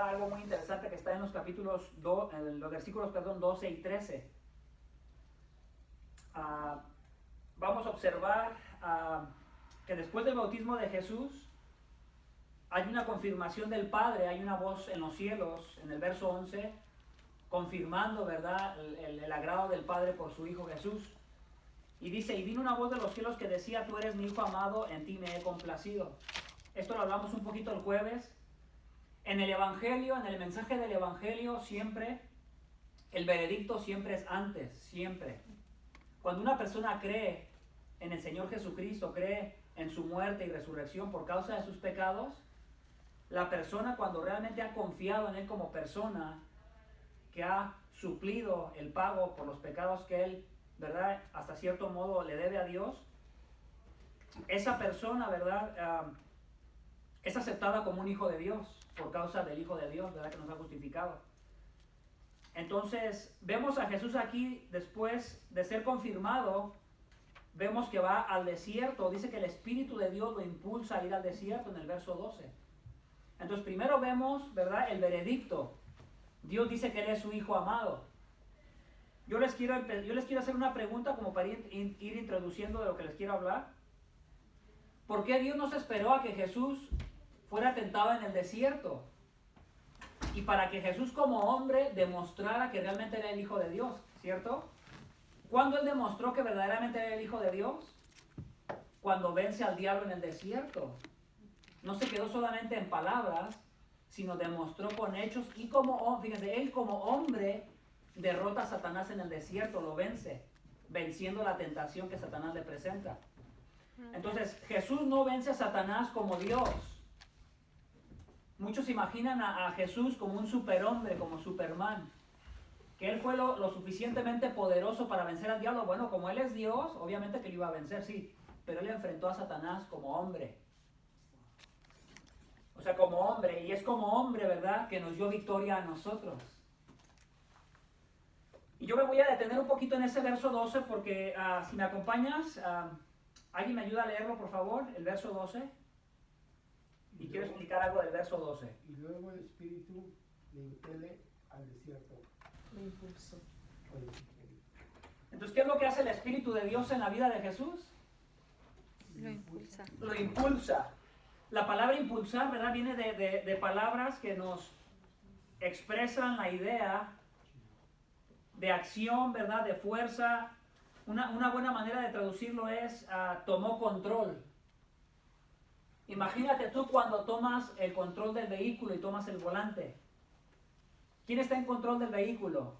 algo muy interesante que está en los capítulos, en los versículos 12 y 13. Vamos a observar que después del bautismo de Jesús hay una confirmación del Padre, hay una voz en los cielos, en el verso 11, confirmando, ¿verdad?, el agrado del Padre por su Hijo Jesús. Y dice, y vino una voz de los cielos que decía, tú eres mi Hijo amado, en ti me he complacido. Esto lo hablamos un poquito el jueves. En el Evangelio, en el mensaje del Evangelio, siempre, el veredicto siempre es antes, siempre. Cuando una persona cree en el Señor Jesucristo, cree en su muerte y resurrección por causa de sus pecados, la persona cuando realmente ha confiado en Él como persona, que ha suplido el pago por los pecados que Él, ¿verdad?, hasta cierto modo le debe a Dios, esa persona, ¿verdad?, es aceptada como un hijo de Dios por causa del Hijo de Dios, ¿verdad?, que nos ha justificado. Entonces, vemos a Jesús aquí, después de ser confirmado, vemos que va al desierto. Dice que el Espíritu de Dios lo impulsa a ir al desierto en el verso 12. Entonces, primero vemos, ¿verdad?, el veredicto. Dios dice que Él es su Hijo amado. Yo les quiero hacer una pregunta como para ir introduciendo de lo que les quiero hablar. ¿Por qué Dios no se esperó a que Jesús fuera tentado en el desierto? Y para que Jesús como hombre demostrara que realmente era el Hijo de Dios, ¿cierto? ¿Cuándo Él demostró que verdaderamente era el Hijo de Dios? Cuando vence al diablo en el desierto. No se quedó solamente en palabras, sino demostró con hechos y fíjense, Él como hombre derrota a Satanás en el desierto, lo vence, venciendo la tentación que Satanás le presenta. Entonces, Jesús no vence a Satanás como Dios. Muchos imaginan a Jesús como un superhombre, como Superman, que Él fue lo suficientemente poderoso para vencer al diablo. Bueno, como Él es Dios, obviamente que lo iba a vencer, sí, pero Él enfrentó a Satanás como hombre. O sea, como hombre, y es como hombre, ¿verdad?, que nos dio victoria a nosotros. Y yo me voy a detener un poquito en ese verso 12 porque si me acompañas, ¿alguien me ayuda a leerlo, por favor? El verso 12. Y quiero explicar algo del verso 12. Y luego el Espíritu le impele al desierto. Lo impulsó. Entonces, ¿qué es lo que hace el Espíritu de Dios en la vida de Jesús? Lo impulsa. Lo impulsa. La palabra impulsar, ¿verdad?, viene de palabras que nos expresan la idea de acción, ¿verdad?, de fuerza. Una buena manera de traducirlo es tomó control. Imagínate tú cuando tomas el control del vehículo y tomas el volante. ¿Quién está en control del vehículo?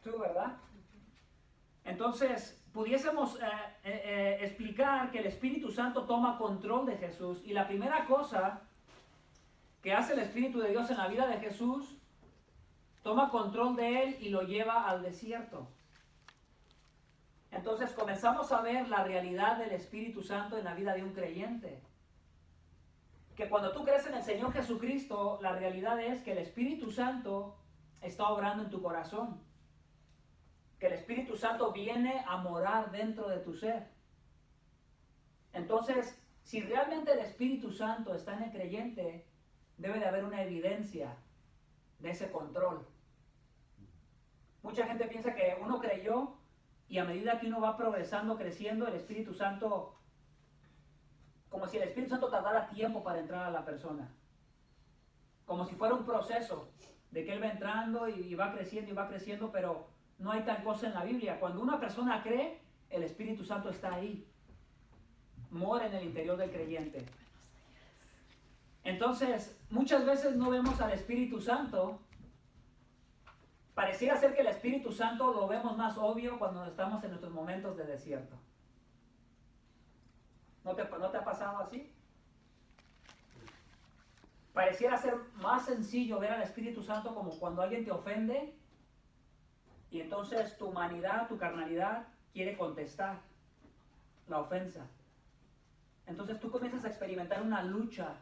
Tú, ¿verdad? Entonces, pudiésemos explicar que el Espíritu Santo toma control de Jesús. Y la primera cosa que hace el Espíritu de Dios en la vida de Jesús, toma control de Él y lo lleva al desierto. Entonces comenzamos a ver la realidad del Espíritu Santo en la vida de un creyente. Que cuando tú crees en el Señor Jesucristo, la realidad es que el Espíritu Santo está obrando en tu corazón. Que el Espíritu Santo viene a morar dentro de tu ser. Entonces, si realmente el Espíritu Santo está en el creyente, debe de haber una evidencia de ese control. Mucha gente piensa que uno creyó y a medida que uno va progresando, creciendo, el Espíritu Santo, como si el Espíritu Santo tardara tiempo para entrar a la persona. Como si fuera un proceso de que Él va entrando y va creciendo, pero no hay tal cosa en la Biblia. Cuando una persona cree, el Espíritu Santo está ahí. Mora en el interior del creyente. Entonces, muchas veces no vemos al Espíritu Santo. Pareciera ser que el Espíritu Santo lo vemos más obvio cuando estamos en nuestros momentos de desierto. ¿No te ha pasado así? Pareciera ser más sencillo ver al Espíritu Santo como cuando alguien te ofende y entonces tu humanidad, tu carnalidad quiere contestar la ofensa. Entonces tú comienzas a experimentar una lucha,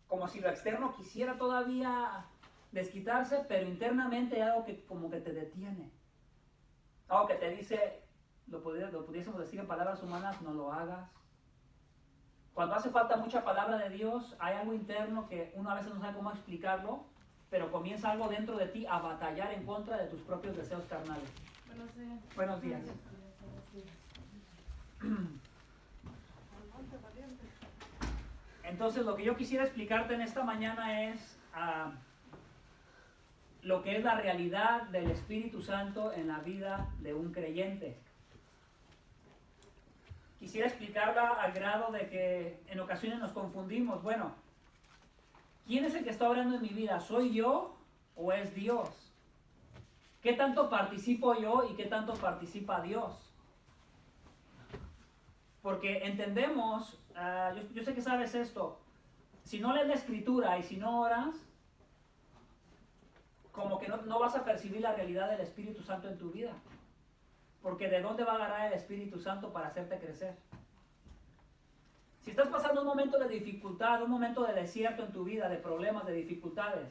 como si lo externo quisiera todavía desquitarse, pero internamente hay algo que como que te detiene. Algo que te dice, lo pudiésemos decir en palabras humanas, no lo hagas. Cuando hace falta mucha palabra de Dios, hay algo interno que uno a veces no sabe cómo explicarlo, pero comienza algo dentro de ti a batallar en contra de tus propios deseos carnales. Buenos días. Buenos días. Entonces, lo que yo quisiera explicarte en esta mañana es lo que es la realidad del Espíritu Santo en la vida de un creyente. Quisiera explicarla al grado de que en ocasiones nos confundimos. Bueno, ¿quién es el que está obrando en mi vida? ¿Soy yo o es Dios? ¿Qué tanto participo yo y qué tanto participa Dios? Porque entendemos, yo sé que sabes esto, si no lees la Escritura y si no oras, como que no vas a percibir la realidad del Espíritu Santo en tu vida. Porque ¿de dónde va a agarrar el Espíritu Santo para hacerte crecer? Si estás pasando un momento de dificultad, un momento de desierto en tu vida, de problemas, de dificultades,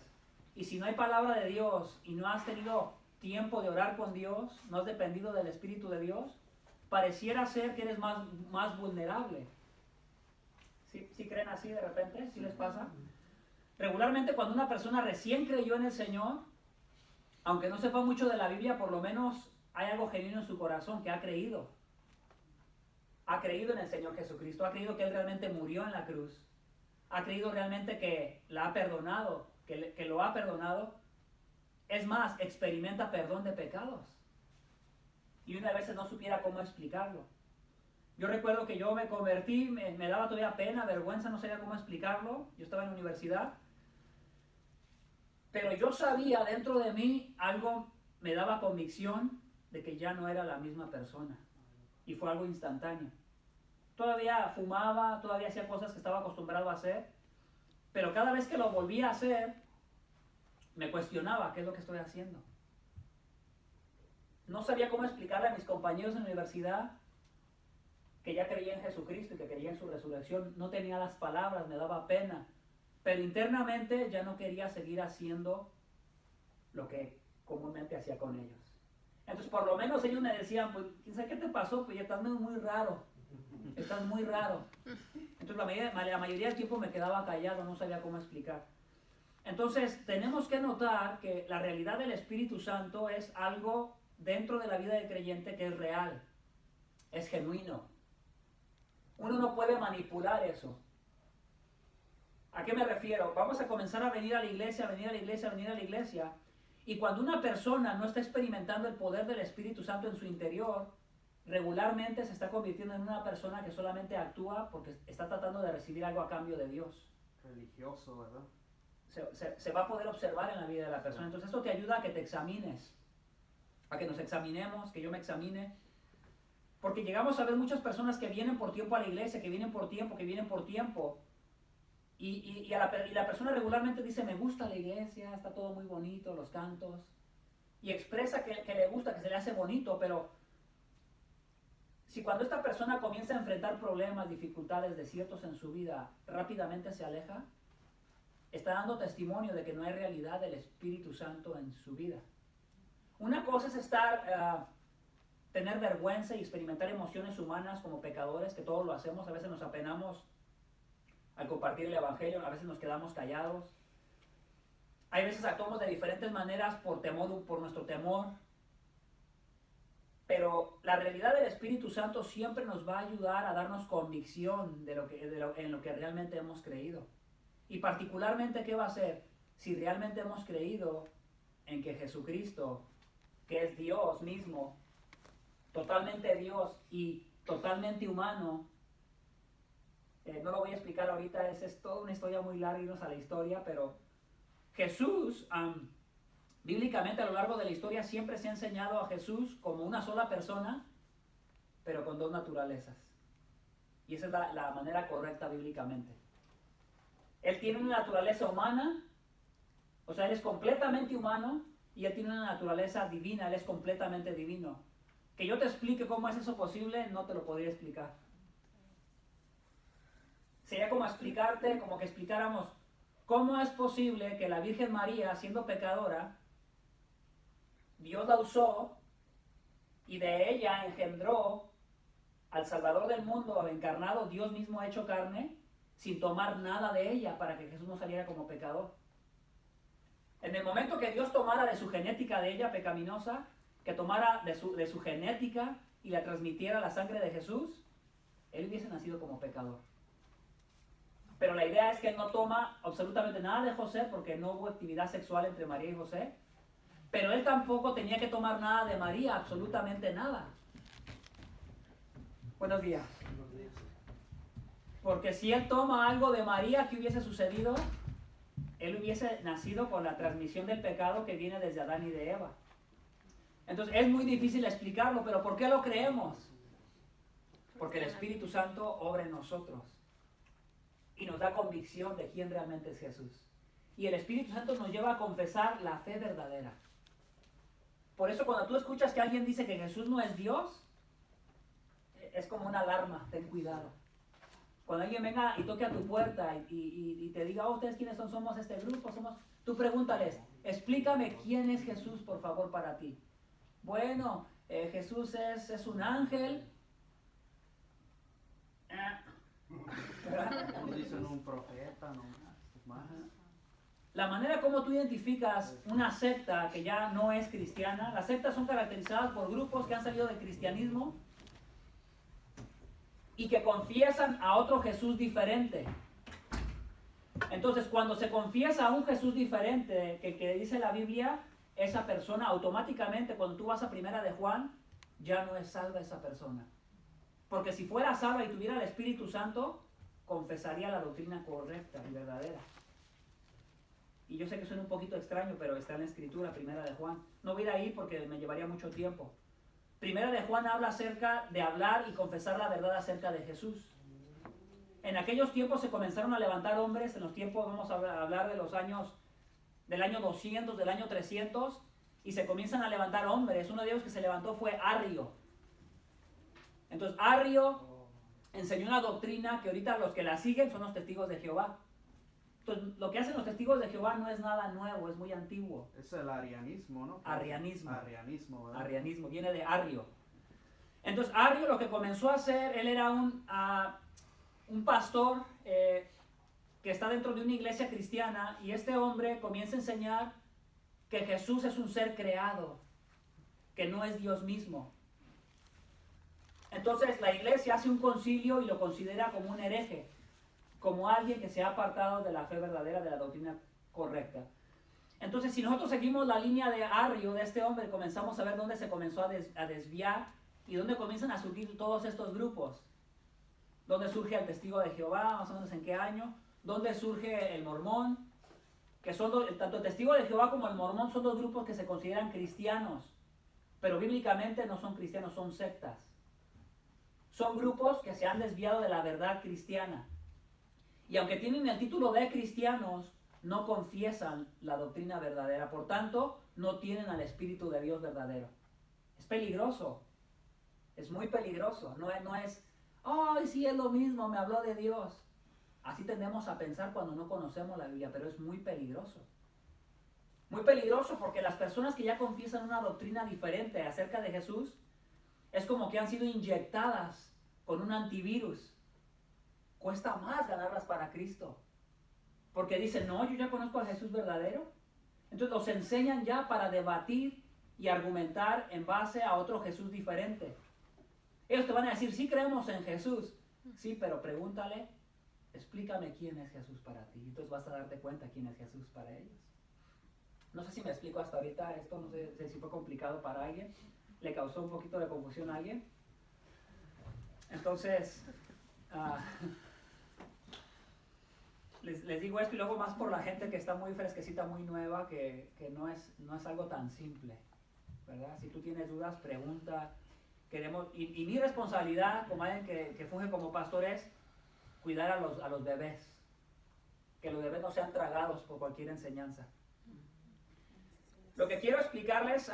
y si no hay palabra de Dios y no has tenido tiempo de orar con Dios, no has dependido del Espíritu de Dios, pareciera ser que eres más vulnerable. ¿Sí creen así de repente? ¿Sí les pasa? Regularmente cuando una persona recién creyó en el Señor, aunque no sepa mucho de la Biblia, por lo menos hay algo genuino en su corazón, que ha creído. Ha creído en el Señor Jesucristo, ha creído que Él realmente murió en la cruz. Ha creído realmente que la ha perdonado, que lo ha perdonado. Es más, experimenta perdón de pecados. Y una vez no supiera cómo explicarlo. Yo recuerdo que yo me convertí, me daba todavía pena, vergüenza, no sabía cómo explicarlo. Yo estaba en la universidad. Pero yo sabía dentro de mí, algo me daba convicción de que ya no era la misma persona. Y fue algo instantáneo. Todavía fumaba, todavía hacía cosas que estaba acostumbrado a hacer. Pero cada vez que lo volvía a hacer, me cuestionaba qué es lo que estoy haciendo. No sabía cómo explicarle a mis compañeros en la universidad que ya creía en Jesucristo y que creía en su resurrección. No tenía las palabras, me daba pena. Pero internamente ya no quería seguir haciendo lo que comúnmente hacía con ellos. Entonces por lo menos ellos me decían, pues, ¿qué te pasó? Pues ya estás muy raro. Estás muy raro. Entonces la mayoría del tiempo me quedaba callado, no sabía cómo explicar. Entonces tenemos que notar que la realidad del Espíritu Santo es algo dentro de la vida del creyente que es real, es genuino. Uno no puede manipular eso. ¿A qué me refiero? Vamos a comenzar a venir a la iglesia, a venir a la iglesia, a venir a la iglesia. Y cuando una persona no está experimentando el poder del Espíritu Santo en su interior, regularmente se está convirtiendo en una persona que solamente actúa porque está tratando de recibir algo a cambio de Dios. Religioso, ¿verdad? Se va a poder observar en la vida de la persona. Entonces esto te ayuda a que te examines, a que nos examinemos, que yo me examine. Porque llegamos a ver muchas personas que vienen por tiempo a la iglesia, que vienen por tiempo, que vienen por tiempo. Y la persona regularmente dice, me gusta la iglesia, está todo muy bonito, los cantos. Y expresa que le gusta, que se le hace bonito, pero si cuando esta persona comienza a enfrentar problemas, dificultades, desiertos en su vida, rápidamente se aleja, está dando testimonio de que no hay realidad del Espíritu Santo en su vida. Una cosa es tener vergüenza y experimentar emociones humanas como pecadores, que todos lo hacemos, a veces nos apenamos al compartir el Evangelio, a veces nos quedamos callados. Hay veces actuamos de diferentes maneras por temor, por nuestro temor. Pero la realidad del Espíritu Santo siempre nos va a ayudar a darnos convicción en lo que realmente hemos creído. Y particularmente, ¿qué va a hacer? Si realmente hemos creído en que Jesucristo, que es Dios mismo, totalmente Dios y totalmente humano, no lo voy a explicar ahorita, es toda una historia muy larga, irnos a la historia, pero Jesús, bíblicamente a lo largo de la historia siempre se ha enseñado a Jesús como una sola persona, pero con dos naturalezas. Y esa es la manera correcta bíblicamente. Él tiene una naturaleza humana, o sea, Él es completamente humano, y Él tiene una naturaleza divina, Él es completamente divino. Que yo te explique cómo es eso posible, no te lo podría explicar. Sería como explicarte, como que explicáramos cómo es posible que la Virgen María, siendo pecadora, Dios la usó y de ella engendró al Salvador del mundo encarnado, Dios mismo hecho carne, sin tomar nada de ella para que Jesús no saliera como pecador. En el momento que Dios tomara de su genética de ella pecaminosa, que tomara de su genética y la transmitiera la sangre de Jesús, él hubiese nacido como pecador. Pero la idea es que él no toma absolutamente nada de José porque no hubo actividad sexual entre María y José. Pero él tampoco tenía que tomar nada de María, absolutamente nada. Buenos días. Porque si él toma algo de María, ¿qué hubiese sucedido? Él hubiese nacido con la transmisión del pecado que viene desde Adán y de Eva. Entonces es muy difícil explicarlo, pero ¿por qué lo creemos? Porque el Espíritu Santo obra en nosotros y nos da convicción de quién realmente es Jesús. Y el Espíritu Santo nos lleva a confesar la fe verdadera. Por eso cuando tú escuchas que alguien dice que Jesús no es Dios, es como una alarma, ten cuidado. Cuando alguien venga y toque a tu puerta y te diga, oh, ¿ustedes quiénes son? Somos este grupo, tú pregúntales, explícame quién es Jesús, por favor, para ti. Bueno, Jesús es un ángel. ¿Verdad? Dicen un profeta, no más. La manera como tú identificas una secta que ya no es cristiana, las sectas son caracterizadas por grupos que han salido del cristianismo y que confiesan a otro Jesús diferente. Entonces, cuando se confiesa a un Jesús diferente que dice la Biblia, esa persona automáticamente, cuando tú vas a Primera de Juan, ya no es salva esa persona. Porque si fuera salva y tuviera el Espíritu Santo, confesaría la doctrina correcta y verdadera. Y yo sé que suena un poquito extraño, pero está en la Escritura, Primera de Juan. No voy a ir ahí porque me llevaría mucho tiempo. Primera de Juan habla acerca de hablar y confesar la verdad acerca de Jesús. En aquellos tiempos se comenzaron a levantar hombres, en los tiempos, vamos a hablar de los años, del año 200, del año 300, y se comienzan a levantar hombres. Uno de ellos que se levantó fue Arrio. Entonces Arrio enseñó una doctrina que ahorita los que la siguen son los testigos de Jehová. Entonces lo que hacen los testigos de Jehová no es nada nuevo, es muy antiguo. Es el arianismo, ¿no? Arrianismo. Arrianismo, ¿verdad? Arrianismo, viene de Arrio. Entonces Arrio lo que comenzó a hacer, él era un pastor que está dentro de una iglesia cristiana, y este hombre comienza a enseñar que Jesús es un ser creado, que no es Dios mismo. Entonces la iglesia hace un concilio y lo considera como un hereje, como alguien que se ha apartado de la fe verdadera, de la doctrina correcta. Entonces, si nosotros seguimos la línea de Arrio, de este hombre, comenzamos a ver dónde se comenzó a desviar y dónde comienzan a surgir todos estos grupos. Dónde surge el testigo de Jehová, más o menos en qué año, dónde surge el mormón, que son tanto el testigo de Jehová como el mormón son dos grupos que se consideran cristianos, pero bíblicamente no son cristianos, son sectas. Son grupos que se han desviado de la verdad cristiana. Y aunque tienen el título de cristianos, no confiesan la doctrina verdadera. Por tanto, no tienen al Espíritu de Dios verdadero. Es peligroso. Es muy peligroso. No es, ay, sí, es lo mismo, me habló de Dios. Así tendemos a pensar cuando no conocemos la Biblia, pero es muy peligroso. Muy peligroso porque las personas que ya confiesan una doctrina diferente acerca de Jesús, es como que han sido inyectadas con un antivirus. Cuesta más ganarlas para Cristo. Porque dicen, no, yo ya conozco a Jesús verdadero. Entonces los enseñan ya para debatir y argumentar en base a otro Jesús diferente. Ellos te van a decir, sí creemos en Jesús. Sí, pero pregúntale, explícame quién es Jesús para ti. Entonces vas a darte cuenta quién es Jesús para ellos. No sé si me explico hasta ahorita esto, no sé si fue complicado para alguien. ¿Le causó un poquito de confusión a alguien? Entonces, les digo esto y luego más por la gente que está muy fresquecita, muy nueva, que no es algo tan simple, ¿verdad? Si tú tienes dudas, pregunta. Y mi responsabilidad como alguien que funge como pastor es cuidar a los bebés. Que los bebés no sean tragados por cualquier enseñanza. Lo que quiero explicarles,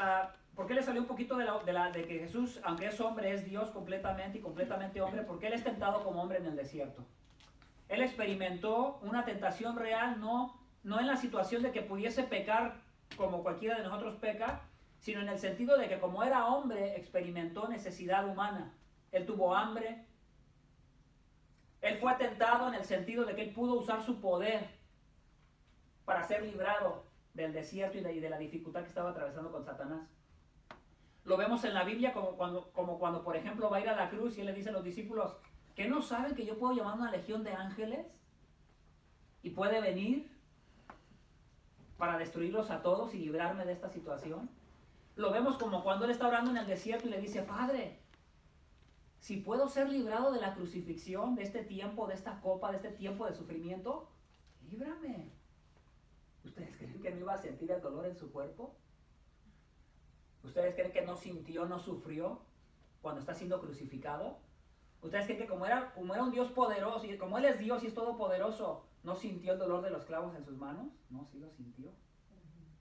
¿por qué le salió un poquito de que Jesús, aunque es hombre, es Dios completamente y completamente hombre? Porque Él es tentado como hombre en el desierto. Él experimentó una tentación real, no en la situación de que pudiese pecar como cualquiera de nosotros peca, sino en el sentido de que como era hombre, experimentó necesidad humana, él tuvo hambre. Él fue tentado en el sentido de que él pudo usar su poder para ser librado del desierto y de la dificultad que estaba atravesando con Satanás. Lo vemos en la Biblia como cuando, por ejemplo, va a ir a la cruz y él le dice a los discípulos, ¿que no saben que yo puedo llamar una legión de ángeles? Y puede venir para destruirlos a todos y librarme de esta situación. Lo vemos como cuando él está orando en el desierto y le dice, Padre, si puedo ser librado de la crucifixión, de este tiempo, de esta copa, de este tiempo de sufrimiento, líbrame. ¿Ustedes creen que no iba a sentir el dolor en su cuerpo? ¿Ustedes creen que no sintió, no sufrió cuando está siendo crucificado? ¿Ustedes creen que como era un Dios poderoso, y como Él es Dios y es todopoderoso, no sintió el dolor de los clavos en sus manos? No, sí lo sintió.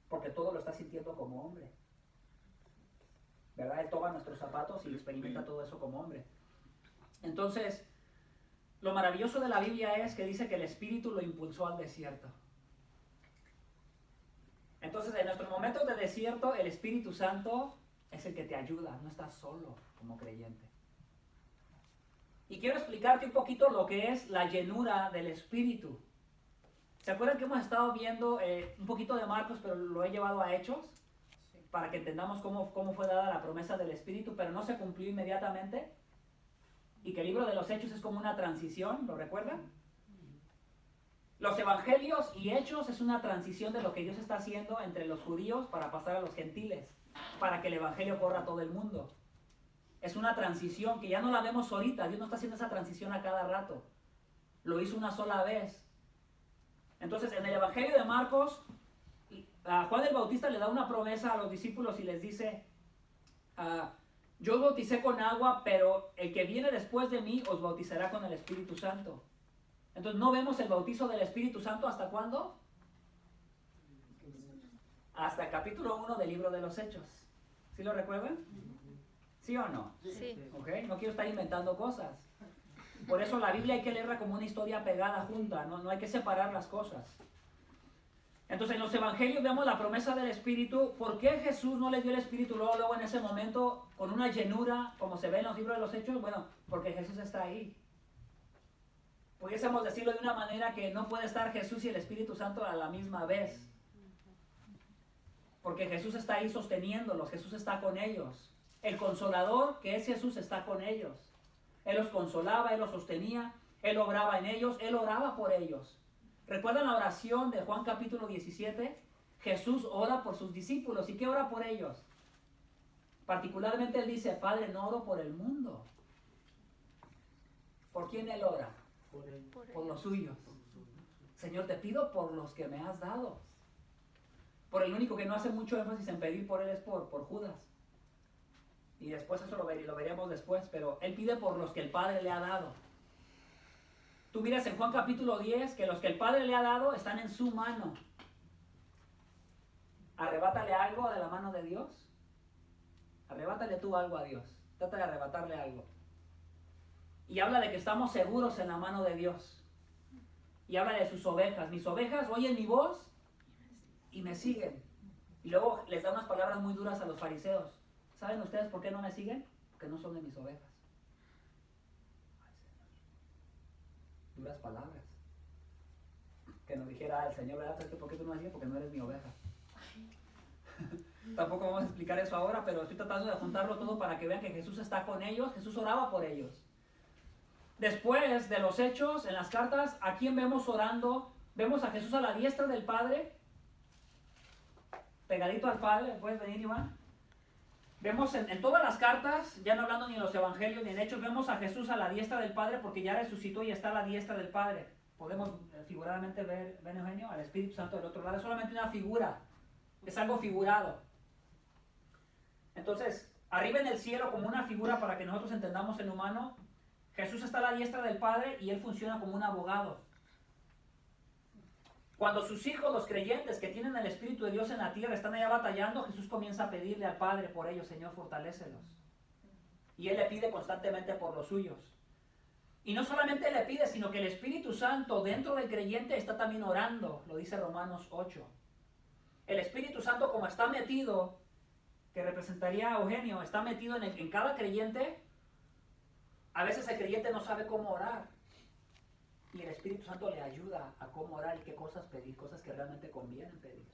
Porque todo lo está sintiendo como hombre. ¿Verdad? Él toma nuestros zapatos y experimenta todo eso como hombre. Entonces, lo maravilloso de la Biblia es que dice que el Espíritu lo impulsó al desierto. Entonces, en nuestros momentos de desierto, el Espíritu Santo es el que te ayuda, no estás solo como creyente. Y quiero explicarte un poquito lo que es la llenura del Espíritu. ¿Se acuerdan que hemos estado viendo un poquito de Marcos, pero lo he llevado a Hechos? Para que entendamos cómo fue dada la promesa del Espíritu, pero no se cumplió inmediatamente. Y que el libro de los Hechos es como una transición, ¿lo recuerdan? Los evangelios y hechos es una transición de lo que Dios está haciendo entre los judíos para pasar a los gentiles, para que el evangelio corra a todo el mundo. Es una transición que ya no la vemos ahorita, Dios no está haciendo esa transición a cada rato. Lo hizo una sola vez. Entonces, en el evangelio de Marcos, Juan el Bautista le da una promesa a los discípulos y les dice, yo os bauticé con agua, pero el que viene después de mí os bautizará con el Espíritu Santo. Entonces, ¿no vemos el bautizo del Espíritu Santo hasta cuándo? Hasta el capítulo 1 del libro de los Hechos. ¿Sí lo recuerdan? ¿Sí o no? Sí. ¿Okay? No quiero estar inventando cosas. Por eso la Biblia hay que leerla como una historia pegada junta, no hay que separar las cosas. Entonces, en los evangelios vemos la promesa del Espíritu. ¿Por qué Jesús no les dio el Espíritu luego en ese momento con una llenura, como se ve en los libros de los Hechos? Bueno, porque Jesús está ahí. Pudiésemos decirlo de una manera que no puede estar Jesús y el Espíritu Santo a la misma vez. Porque Jesús está ahí sosteniéndolos, Jesús está con ellos. El Consolador, que es Jesús, está con ellos. Él los consolaba, Él los sostenía, Él obraba en ellos, Él oraba por ellos. ¿Recuerdan la oración de Juan capítulo 17? Jesús ora por sus discípulos. ¿Y qué ora por ellos? Particularmente Él dice, Padre, no oro por el mundo. ¿Por quién Él ora? Por los suyos. Señor, te pido por los que me has dado. Por el único que no hace mucho énfasis en pedir por Él es por Judas. Y después eso lo veremos después, pero Él pide por los que el Padre le ha dado. Tú miras en Juan capítulo 10 que los que el Padre le ha dado están en su mano. Arrebátale algo de la mano de Dios. Arrebátale tú algo a Dios. Trata de arrebatarle algo. Y habla de que estamos seguros en la mano de Dios. Y habla de sus ovejas. Mis ovejas oyen mi voz y me siguen. Y luego les da unas palabras muy duras a los fariseos. ¿Saben ustedes por qué no me siguen? Porque no son de mis ovejas. Duras palabras. Que nos dijera el Señor, ¿verdad? ¿Por qué tú no me sigues? Porque no eres mi oveja. Tampoco vamos a explicar eso ahora, pero estoy tratando de juntarlo todo para que vean que Jesús está con ellos. Jesús oraba por ellos. Después de los hechos, en las cartas, ¿a quién vemos orando? Vemos a Jesús a la diestra del Padre, pegadito al Padre. ¿Puedes venir, Iván? Vemos en todas las cartas, ya no hablando ni en los evangelios ni en hechos, vemos a Jesús a la diestra del Padre porque ya resucitó y está a la diestra del Padre. Podemos figuradamente ver, ¿ven, Eugenio? Al Espíritu Santo del otro lado. Es solamente una figura, es algo figurado. Entonces, arriba en el cielo como una figura para que nosotros entendamos el humano, Jesús está a la diestra del Padre y Él funciona como un abogado. Cuando sus hijos, los creyentes que tienen el Espíritu de Dios en la tierra, están allá batallando, Jesús comienza a pedirle al Padre por ellos, Señor, fortalécelos. Y Él le pide constantemente por los suyos. Y no solamente le pide, sino que el Espíritu Santo dentro del creyente está también orando, lo dice Romanos 8. El Espíritu Santo, como está metido, que representaría a Eugenio, está metido en cada creyente, A veces el creyente no sabe cómo orar y el Espíritu Santo le ayuda a cómo orar y qué cosas pedir, cosas que realmente convienen pedir.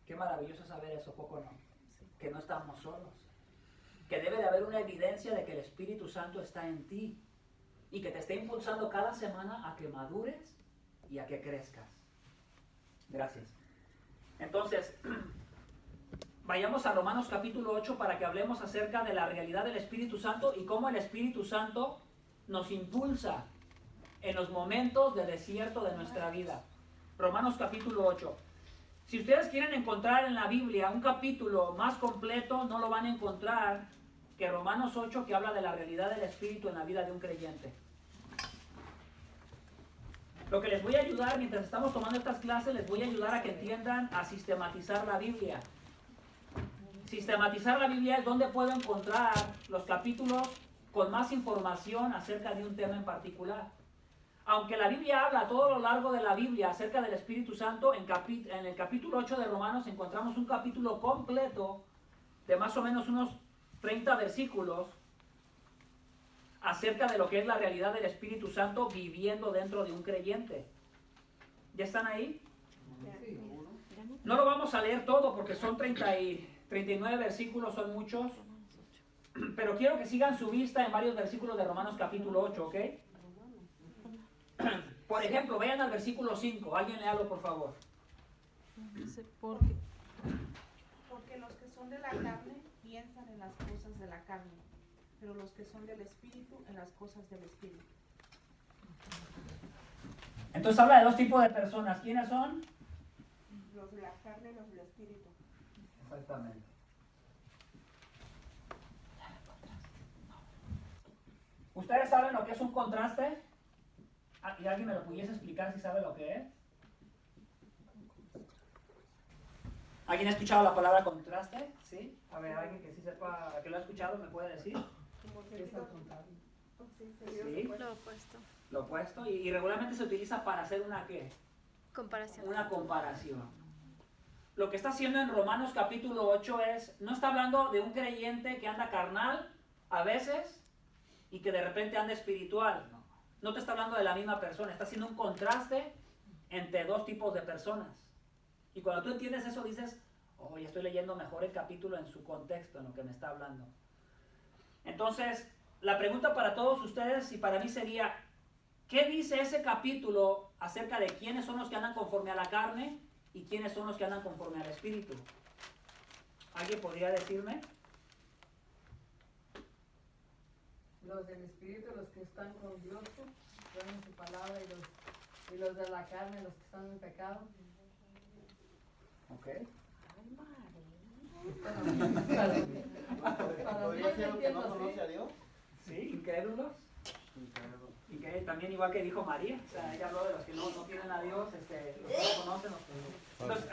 Qué maravilloso saber eso, poco no, que no estamos solos, que debe de haber una evidencia de que el Espíritu Santo está en ti y que te está impulsando cada semana a que madures y a que crezcas. Gracias. Entonces, vayamos a Romanos capítulo 8 para que hablemos acerca de la realidad del Espíritu Santo y cómo el Espíritu Santo nos impulsa en los momentos de desierto de nuestra vida. Romanos capítulo 8. Si ustedes quieren encontrar en la Biblia un capítulo más completo, no lo van a encontrar que Romanos 8, que habla de la realidad del Espíritu en la vida de un creyente. Lo que les voy a ayudar, mientras estamos tomando estas clases, les voy a ayudar a que entiendan a sistematizar la Biblia. Sistematizar la Biblia es donde puedo encontrar los capítulos con más información acerca de un tema en particular. Aunque la Biblia habla a todo lo largo de la Biblia acerca del Espíritu Santo, en el capítulo 8 de Romanos encontramos un capítulo completo de más o menos unos 30 versículos acerca de lo que es la realidad del Espíritu Santo viviendo dentro de un creyente. ¿Ya están ahí? No lo vamos a leer todo porque son 39 versículos, son muchos, pero quiero que sigan su vista en varios versículos de Romanos capítulo 8, ¿ok? Por ejemplo, vayan al versículo 5. Alguien léalo, por favor. Dice, porque los que son de la carne piensan en las cosas de la carne, pero los que son del Espíritu en las cosas del Espíritu. Entonces habla de dos tipos de personas. ¿Quiénes son? Los de la carne y los del Espíritu. Exactamente. ¿Ustedes saben lo que es un contraste? ¿Y alguien me lo pudiese explicar si sabe lo que es? ¿Alguien ha escuchado la palabra contraste? ¿Sí? A ver, alguien que sí sepa, que lo ha escuchado, ¿me puede decir? ¿Qué es al contrario? Sí, lo opuesto. lo opuesto. Y regularmente se utiliza para hacer una ¿qué? Comparación. Una comparación. Lo que está haciendo en Romanos capítulo 8 es, no está hablando de un creyente que anda carnal a veces y que de repente anda espiritual. No te está hablando de la misma persona, está haciendo un contraste entre dos tipos de personas. Y cuando tú entiendes eso dices, oh, ya estoy leyendo mejor el capítulo en su contexto, en lo que me está hablando. Entonces, la pregunta para todos ustedes y para mí sería, ¿qué dice ese capítulo acerca de quiénes son los que andan conforme a la carne y quiénes son los que andan conforme al espíritu? ¿Alguien podría decirme? Los del Espíritu, los que están con Dios, creen en su palabra, y los de la carne, los que están en pecado. Ok. ¿Podría ser lo que no conoce a Dios? Sí, incrédulos. Y que también igual que dijo María, o sea, ella habló de los que no tienen a Dios, los que no conocen, los que... Entonces,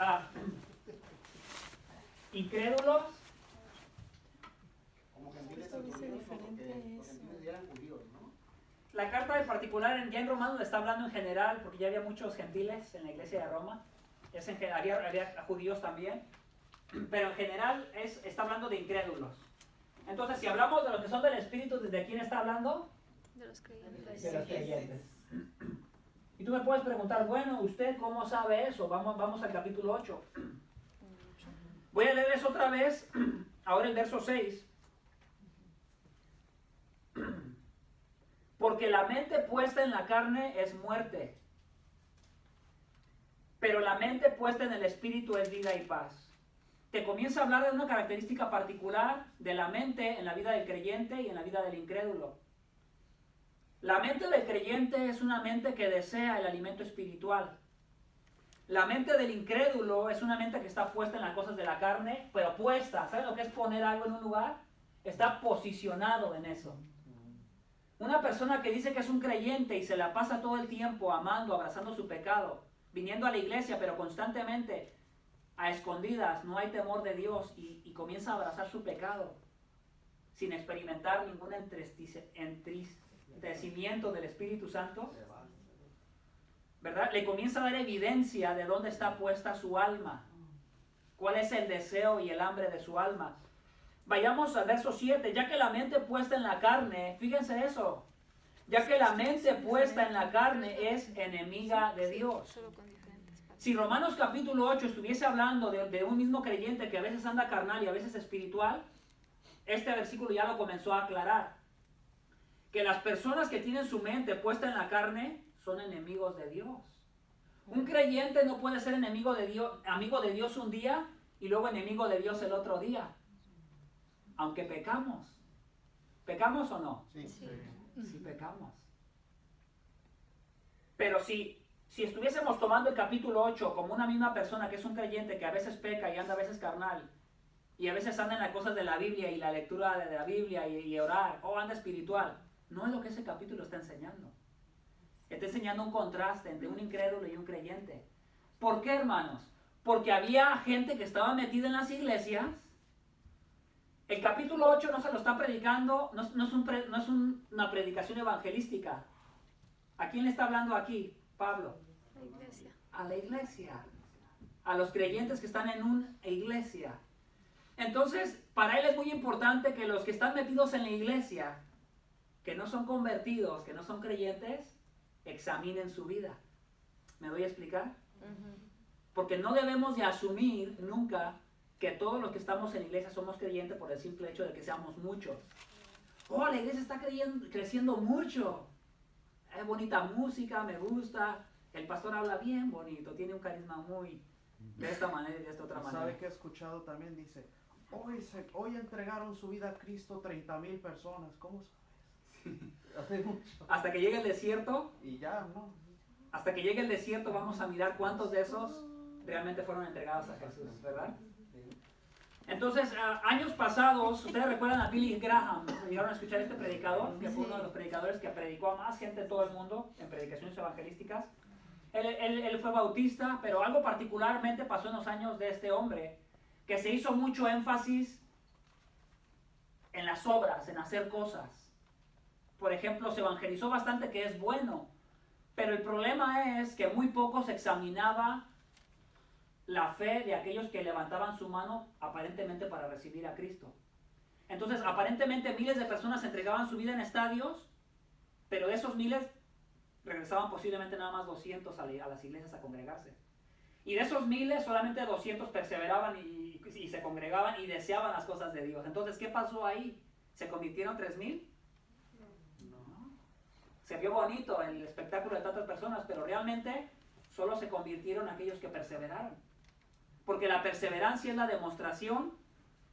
incrédulos. Como gentiles al judíos, porque los gentiles ya eran judíos, ¿no? La carta en particular, ya en Romanos le está hablando en general, porque ya había muchos gentiles en la iglesia de Roma, había judíos también, pero en general está hablando de incrédulos. Entonces, si hablamos de los que son del Espíritu, ¿desde quién está hablando? De los creyentes. De los creyentes. Y tú me puedes preguntar, bueno, ¿usted cómo sabe eso? Vamos al capítulo 8. Voy a leerles otra vez, ahora el verso 6. Porque la mente puesta en la carne es muerte, pero la mente puesta en el Espíritu es vida y paz. Te comienza a hablar de una característica particular de la mente en la vida del creyente y en la vida del incrédulo. La mente del creyente es una mente que desea el alimento espiritual. La mente del incrédulo es una mente que está puesta en las cosas de la carne, pero puesta. ¿Sabes lo que es poner algo en un lugar? Está posicionado en eso. Una persona que dice que es un creyente y se la pasa todo el tiempo amando, abrazando su pecado, viniendo a la iglesia, pero constantemente a escondidas, no hay temor de Dios y comienza a abrazar su pecado sin experimentar ningún entristecimiento del Espíritu Santo, ¿verdad? Le comienza a dar evidencia de dónde está puesta su alma, cuál es el deseo y el hambre de su alma. Vayamos al verso 7. Ya que la mente puesta en la carne, fíjense eso, ya que la mente puesta en la carne es enemiga de Dios. Solo con diferentes partes. Si Romanos capítulo 8 estuviese hablando de un mismo creyente que a veces anda carnal y a veces espiritual, este versículo ya lo comenzó a aclarar. Que las personas que tienen su mente puesta en la carne son enemigos de Dios. Un creyente no puede ser enemigo de Dios, amigo de Dios un día y luego enemigo de Dios el otro día. Aunque pecamos. ¿Pecamos o no? Sí. Sí pecamos. Pero si estuviésemos tomando el capítulo 8 como una misma persona que es un creyente que a veces peca y anda a veces carnal y a veces anda en las cosas de la Biblia y la lectura de la Biblia y orar, o anda espiritual, no es lo que ese capítulo está enseñando. Está enseñando un contraste entre un incrédulo y un creyente. ¿Por qué, hermanos? Porque había gente que estaba metida en las iglesias. El capítulo 8 no se lo está predicando, no es una predicación evangelística. ¿A quién le está hablando aquí, Pablo? La iglesia. A la iglesia. A los creyentes que están en una iglesia. Entonces, para él es muy importante que los que están metidos en la iglesia, que no son convertidos, que no son creyentes, examinen su vida. ¿Me voy a explicar? Porque no debemos de asumir nunca que todos los que estamos en la iglesia somos creyentes por el simple hecho de que seamos muchos. Oh, la iglesia está creciendo mucho. Es bonita música, me gusta. El pastor habla bien bonito, tiene un carisma muy de esta manera y de esta otra manera. ¿Sabe que he escuchado también? Dice, hoy entregaron su vida a Cristo 30,000 personas. ¿Cómo sabes? Hace mucho. Hasta que llegue el desierto, Y ya, ¿no? hasta que llegue el desierto vamos a mirar cuántos de esos realmente fueron entregados a Jesús, ¿verdad? Entonces, años pasados, ustedes recuerdan a Billy Graham, llegaron a escuchar este predicador, que fue uno de los predicadores que predicó a más gente de todo el mundo en predicaciones evangelísticas. Él fue bautista, pero algo particularmente pasó en los años de este hombre, que se hizo mucho énfasis en las obras, en hacer cosas. Por ejemplo, se evangelizó bastante, que es bueno, pero el problema es que muy poco se examinaba la fe de aquellos que levantaban su mano aparentemente para recibir a Cristo. Entonces, aparentemente miles de personas entregaban su vida en estadios, pero de esos miles regresaban posiblemente nada más 200 a las iglesias a congregarse. Y de esos miles, solamente 200 perseveraban y se congregaban y deseaban las cosas de Dios. Entonces, ¿qué pasó ahí? ¿Se convirtieron 3,000? No. Se vio bonito el espectáculo de tantas personas, pero realmente solo se convirtieron aquellos que perseveraron. Porque la perseverancia es la demostración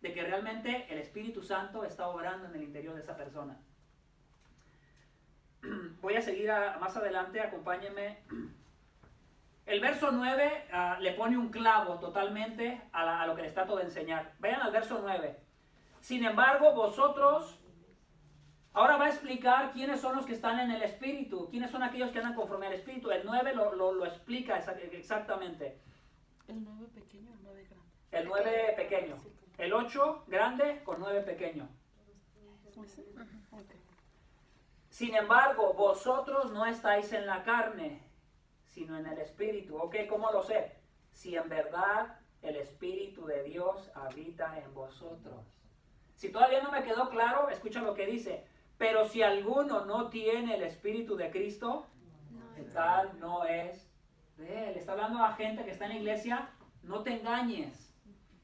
de que realmente el Espíritu Santo está obrando en el interior de esa persona. Voy a seguir más adelante, acompáñenme. El verso 9 le pone un clavo totalmente a lo que les trato de enseñar. Vayan al verso 9. Sin embargo, vosotros, ahora va a explicar quiénes son los que están en el Espíritu, quiénes son aquellos que andan conforme al Espíritu. El 9 lo explica exactamente. El 9 pequeño, el 9 grande. El 9 pequeño. El 8 grande con 9 pequeño. Okay. Sin embargo, vosotros no estáis en la carne, sino en el Espíritu. Ok, ¿cómo lo sé? Si en verdad el Espíritu de Dios habita en vosotros. Si todavía no me quedó claro, escucha lo que dice. Pero si alguno no tiene el Espíritu de Cristo, tal no es de él. Está hablando a gente que está en la iglesia. No te engañes.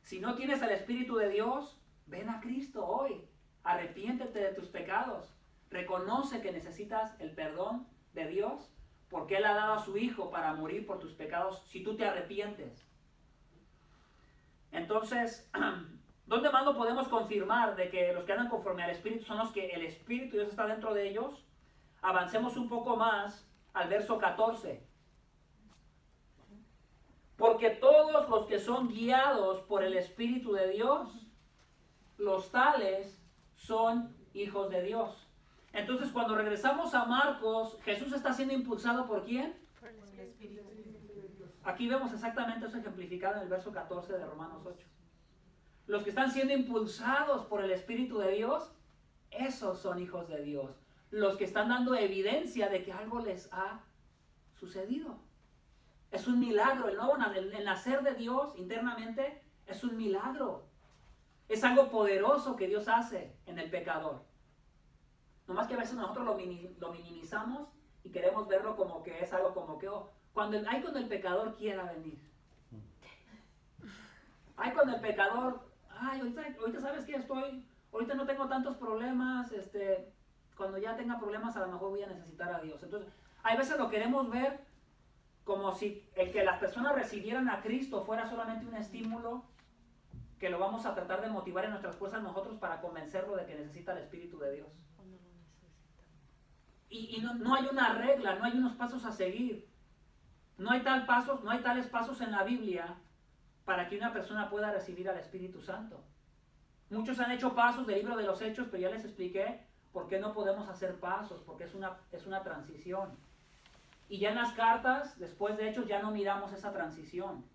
Si no tienes el Espíritu de Dios, ven a Cristo hoy. Arrepiéntete de tus pecados. Reconoce que necesitas el perdón de Dios, porque Él ha dado a su Hijo para morir por tus pecados si tú te arrepientes. Entonces, ¿dónde más lo podemos confirmar de que los que andan conforme al Espíritu son los que el Espíritu de Dios está dentro de ellos? Avancemos un poco más al verso 14. Porque todos los que son guiados por el Espíritu de Dios, los tales son hijos de Dios. Entonces, cuando regresamos a Marcos, Jesús está siendo impulsado ¿por quién? Por el Espíritu. Aquí vemos exactamente eso ejemplificado en el verso 14 de Romanos 8. Los que están siendo impulsados por el Espíritu de Dios, esos son hijos de Dios. Los que están dando evidencia de que algo les ha sucedido. Es un milagro. El nacer de Dios internamente es un milagro. Es algo poderoso que Dios hace en el pecador. Nomás que a veces nosotros lo minimizamos y queremos verlo como que es algo como que, cuando el pecador quiera venir. Cuando el pecador, ahorita sabes que ahorita no tengo tantos problemas, cuando ya tenga problemas a lo mejor voy a necesitar a Dios. Entonces, hay veces lo queremos ver como si el que las personas recibieran a Cristo fuera solamente un estímulo que lo vamos a tratar de motivar en nuestras fuerzas nosotros para convencerlo de que necesita el Espíritu de Dios. Y no hay una regla, no hay unos pasos a seguir. No hay tales pasos en la Biblia para que una persona pueda recibir al Espíritu Santo. Muchos han hecho pasos del libro de los Hechos, pero ya les expliqué por qué no podemos hacer pasos, porque es una transición. Y ya en las cartas, después de Hechos, ya no miramos esa transición.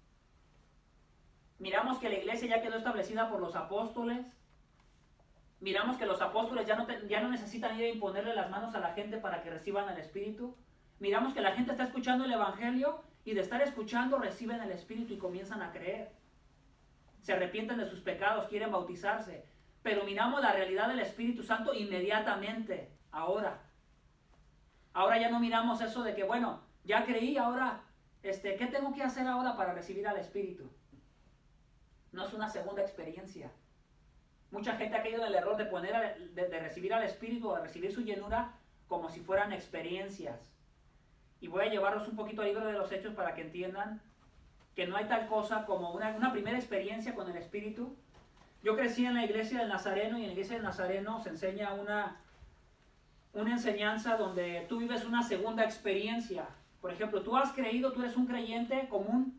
Miramos que la iglesia ya quedó establecida por los apóstoles. Miramos que los apóstoles ya no necesitan ir a imponerle las manos a la gente para que reciban el Espíritu. Miramos que la gente está escuchando el Evangelio y de estar escuchando reciben el Espíritu y comienzan a creer. Se arrepienten de sus pecados, quieren bautizarse. Pero miramos la realidad del Espíritu Santo inmediatamente, ahora. Ahora ya no miramos eso de que, bueno, ya creí, ahora, ¿qué tengo que hacer ahora para recibir al Espíritu? No es una segunda experiencia. Mucha gente ha caído en el error de recibir al Espíritu o de recibir su llenura como si fueran experiencias. Y voy a llevarlos un poquito al libro de los Hechos para que entiendan que no hay tal cosa como una primera experiencia con el Espíritu. Yo crecí en la iglesia del Nazareno y en la iglesia del Nazareno se enseña una enseñanza donde tú vives una segunda experiencia. Por ejemplo, tú has creído, tú eres un creyente común,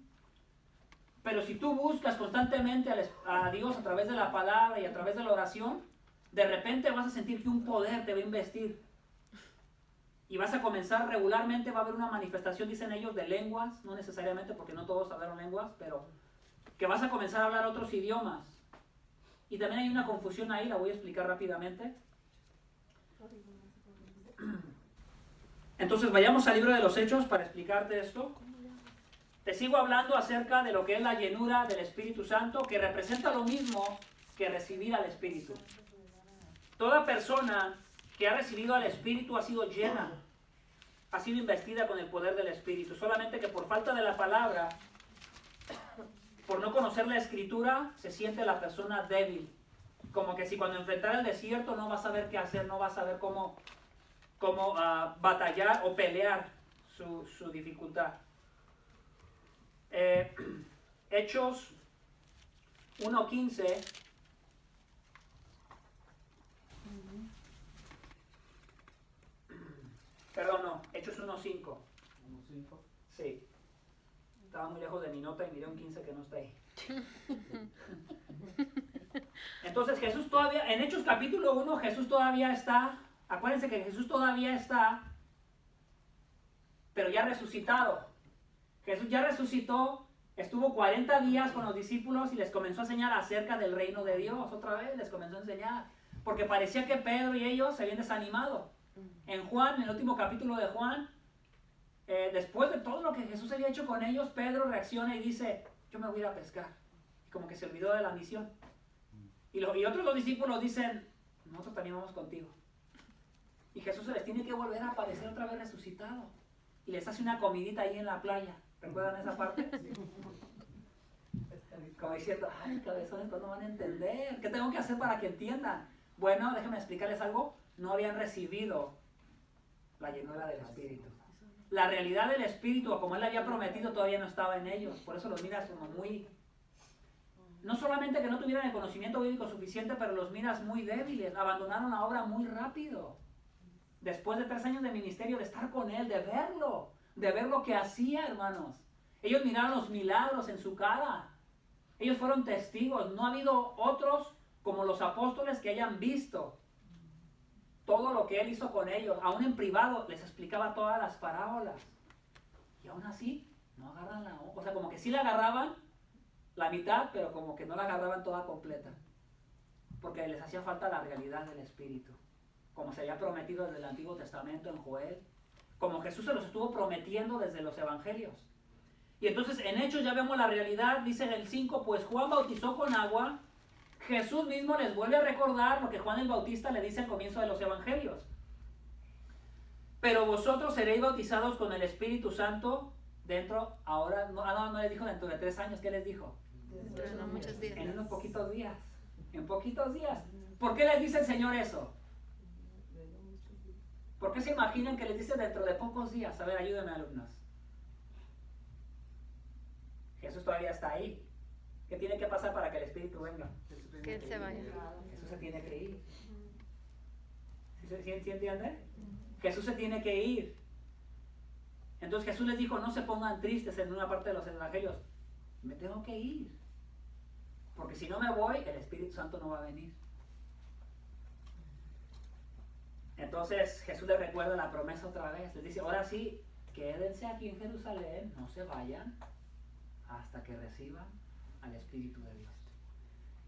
pero si tú buscas constantemente a Dios a través de la palabra y a través de la oración, de repente vas a sentir que un poder te va a investir. Y vas a comenzar regularmente, va a haber una manifestación, dicen ellos, de lenguas, no necesariamente porque no todos hablaron lenguas, pero que vas a comenzar a hablar otros idiomas. Y también hay una confusión ahí, la voy a explicar rápidamente. Entonces vayamos al libro de los Hechos para explicarte esto. Te sigo hablando acerca de lo que es la llenura del Espíritu Santo, que representa lo mismo que recibir al Espíritu. Toda persona que ha recibido al Espíritu ha sido llena, ha sido investida con el poder del Espíritu. Solamente que por falta de la palabra, por no conocer la Escritura, se siente la persona débil. Como que si cuando enfrentara el desierto no va a saber qué hacer, no va a saber cómo batallar o pelear su dificultad. Hechos 1:15. Perdón, no, Hechos 1:5. 1:5. Sí. Estaba muy lejos de mi nota y miré un 15 que no está ahí. Entonces Jesús todavía, en Hechos capítulo 1, Jesús todavía está. Acuérdense que Jesús todavía está, pero ya resucitado. Jesús ya resucitó, estuvo 40 días con los discípulos y les comenzó a enseñar acerca del reino de Dios. Otra vez les comenzó a enseñar, porque parecía que Pedro y ellos se habían desanimado. En Juan, en el último capítulo de Juan, después de todo lo que Jesús había hecho con ellos, Pedro reacciona y dice, yo me voy a ir a pescar. Y como que se olvidó de la misión. Y otros dos discípulos dicen, nosotros también vamos contigo. Y Jesús se les tiene que volver a aparecer otra vez resucitado. Y les hace una comidita ahí en la playa. ¿Recuerdan esa parte? Como diciendo, ay, cabezones, ¿cuándo van a entender? ¿Qué tengo que hacer para que entiendan? Bueno, déjenme explicarles algo. No habían recibido la llenura del Espíritu. La realidad del Espíritu, como Él había prometido, todavía no estaba en ellos. Por eso los miras como muy... No solamente que no tuvieran el conocimiento bíblico suficiente, pero los miras muy débiles. Abandonaron la obra muy rápido. Después de 3 años de ministerio, de estar con Él, de ver lo que hacía, hermanos. Ellos miraron los milagros en su cara. Ellos fueron testigos. No ha habido otros como los apóstoles que hayan visto todo lo que Él hizo con ellos. Aún en privado les explicaba todas las parábolas. Y aún así, no agarran la... O sea, como que sí la agarraban la mitad, pero como que no la agarraban toda completa. Porque les hacía falta la realidad del Espíritu. Como se había prometido desde el Antiguo Testamento en Joel. Como Jesús se los estuvo prometiendo desde los Evangelios. Y entonces en Hechos ya vemos la realidad. Dice en el 5, pues Juan bautizó con agua, Jesús mismo les vuelve a recordar lo que Juan el Bautista le dice al comienzo de los evangelios. Pero vosotros seréis bautizados con el Espíritu Santo dentro, ahora, no les dijo dentro de 3 años, ¿qué les dijo? Dentro de no muchos días. En unos poquitos días. En poquitos días. ¿Por qué les dice el Señor eso? ¿Por qué se imaginan que les dice dentro de pocos días? A ver, ayúdenme, alumnos. Jesús todavía está ahí. ¿Qué tiene que pasar para que el Espíritu venga? Que Él se vaya. Jesús se tiene que ir. ¿Sí entiende? Jesús se tiene que ir. Entonces Jesús les dijo, no se pongan tristes en una parte de los evangelios. Me tengo que ir. Porque si no me voy, el Espíritu Santo no va a venir. Entonces Jesús les recuerda la promesa otra vez. Les dice, ahora sí, quédense aquí en Jerusalén, no se vayan hasta que reciban al Espíritu de Dios.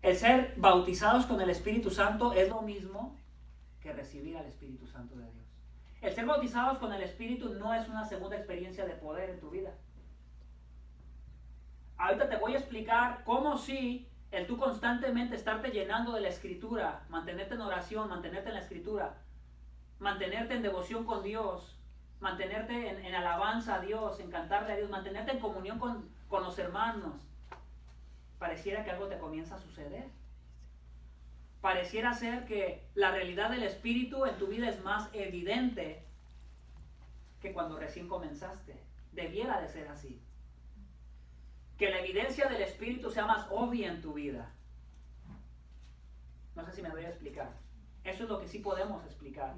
El ser bautizados con el Espíritu Santo es lo mismo que recibir al Espíritu Santo de Dios. El ser bautizados con el Espíritu no es una segunda experiencia de poder en tu vida. Ahorita te voy a explicar cómo sí el tú constantemente estarte llenando de la Escritura, mantenerte en oración, mantenerte en la Escritura, mantenerte en devoción con Dios, mantenerte en alabanza a Dios, en cantarle a Dios, mantenerte en comunión con los hermanos. Pareciera que algo te comienza a suceder. Pareciera ser que la realidad del Espíritu en tu vida es más evidente que cuando recién comenzaste. Debiera de ser así. Que la evidencia del Espíritu sea más obvia en tu vida. No sé si me voy a explicar. Eso es lo que sí podemos explicar.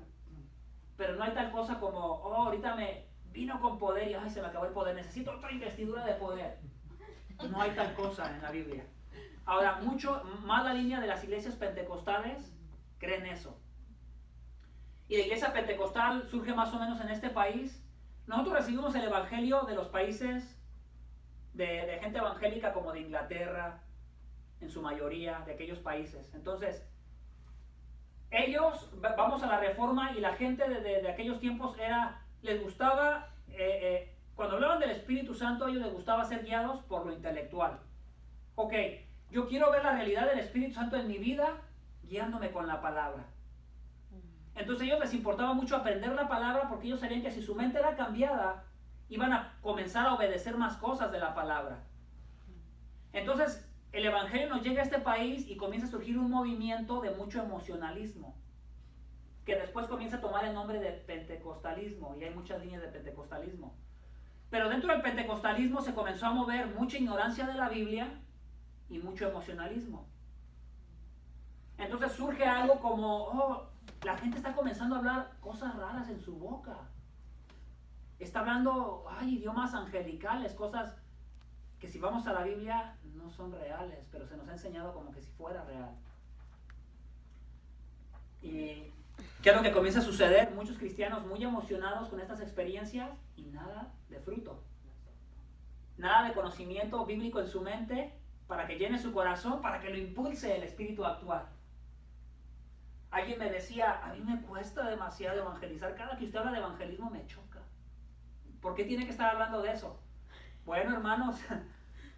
Pero no hay tal cosa como, ahorita me vino con poder y se me acabó el poder. Necesito otra investidura de poder. No hay tal cosa en la Biblia. Ahora, mucho más la línea de las iglesias pentecostales creen eso. Y la iglesia pentecostal surge más o menos en este país. Nosotros recibimos el evangelio de los países de gente evangélica como de Inglaterra, en su mayoría, de aquellos países. Entonces, ellos, vamos a la Reforma y la gente de aquellos tiempos les gustaba, cuando hablaban del Espíritu Santo, a ellos les gustaba ser guiados por lo intelectual. Ok, yo quiero ver la realidad del Espíritu Santo en mi vida guiándome con la palabra. Entonces a ellos les importaba mucho aprender la palabra porque ellos sabían que si su mente era cambiada, iban a comenzar a obedecer más cosas de la palabra. Entonces el Evangelio nos llega a este país y comienza a surgir un movimiento de mucho emocionalismo, que después comienza a tomar el nombre de pentecostalismo, y hay muchas líneas de pentecostalismo. Pero dentro del pentecostalismo se comenzó a mover mucha ignorancia de la Biblia y mucho emocionalismo. Entonces surge algo como, la gente está comenzando a hablar cosas raras en su boca. Está hablando, idiomas angelicales, cosas que si vamos a la Biblia no son reales, pero se nos ha enseñado como que si fuera real. ¿Y qué es lo que comienza a suceder? Muchos cristianos muy emocionados con estas experiencias y nada de fruto. Nada de conocimiento bíblico en su mente para que llene su corazón, para que lo impulse el Espíritu a actuar. Alguien me decía, a mí me cuesta demasiado evangelizar. Cada que usted habla de evangelismo me choca. ¿Por qué tiene que estar hablando de eso? Bueno, hermanos,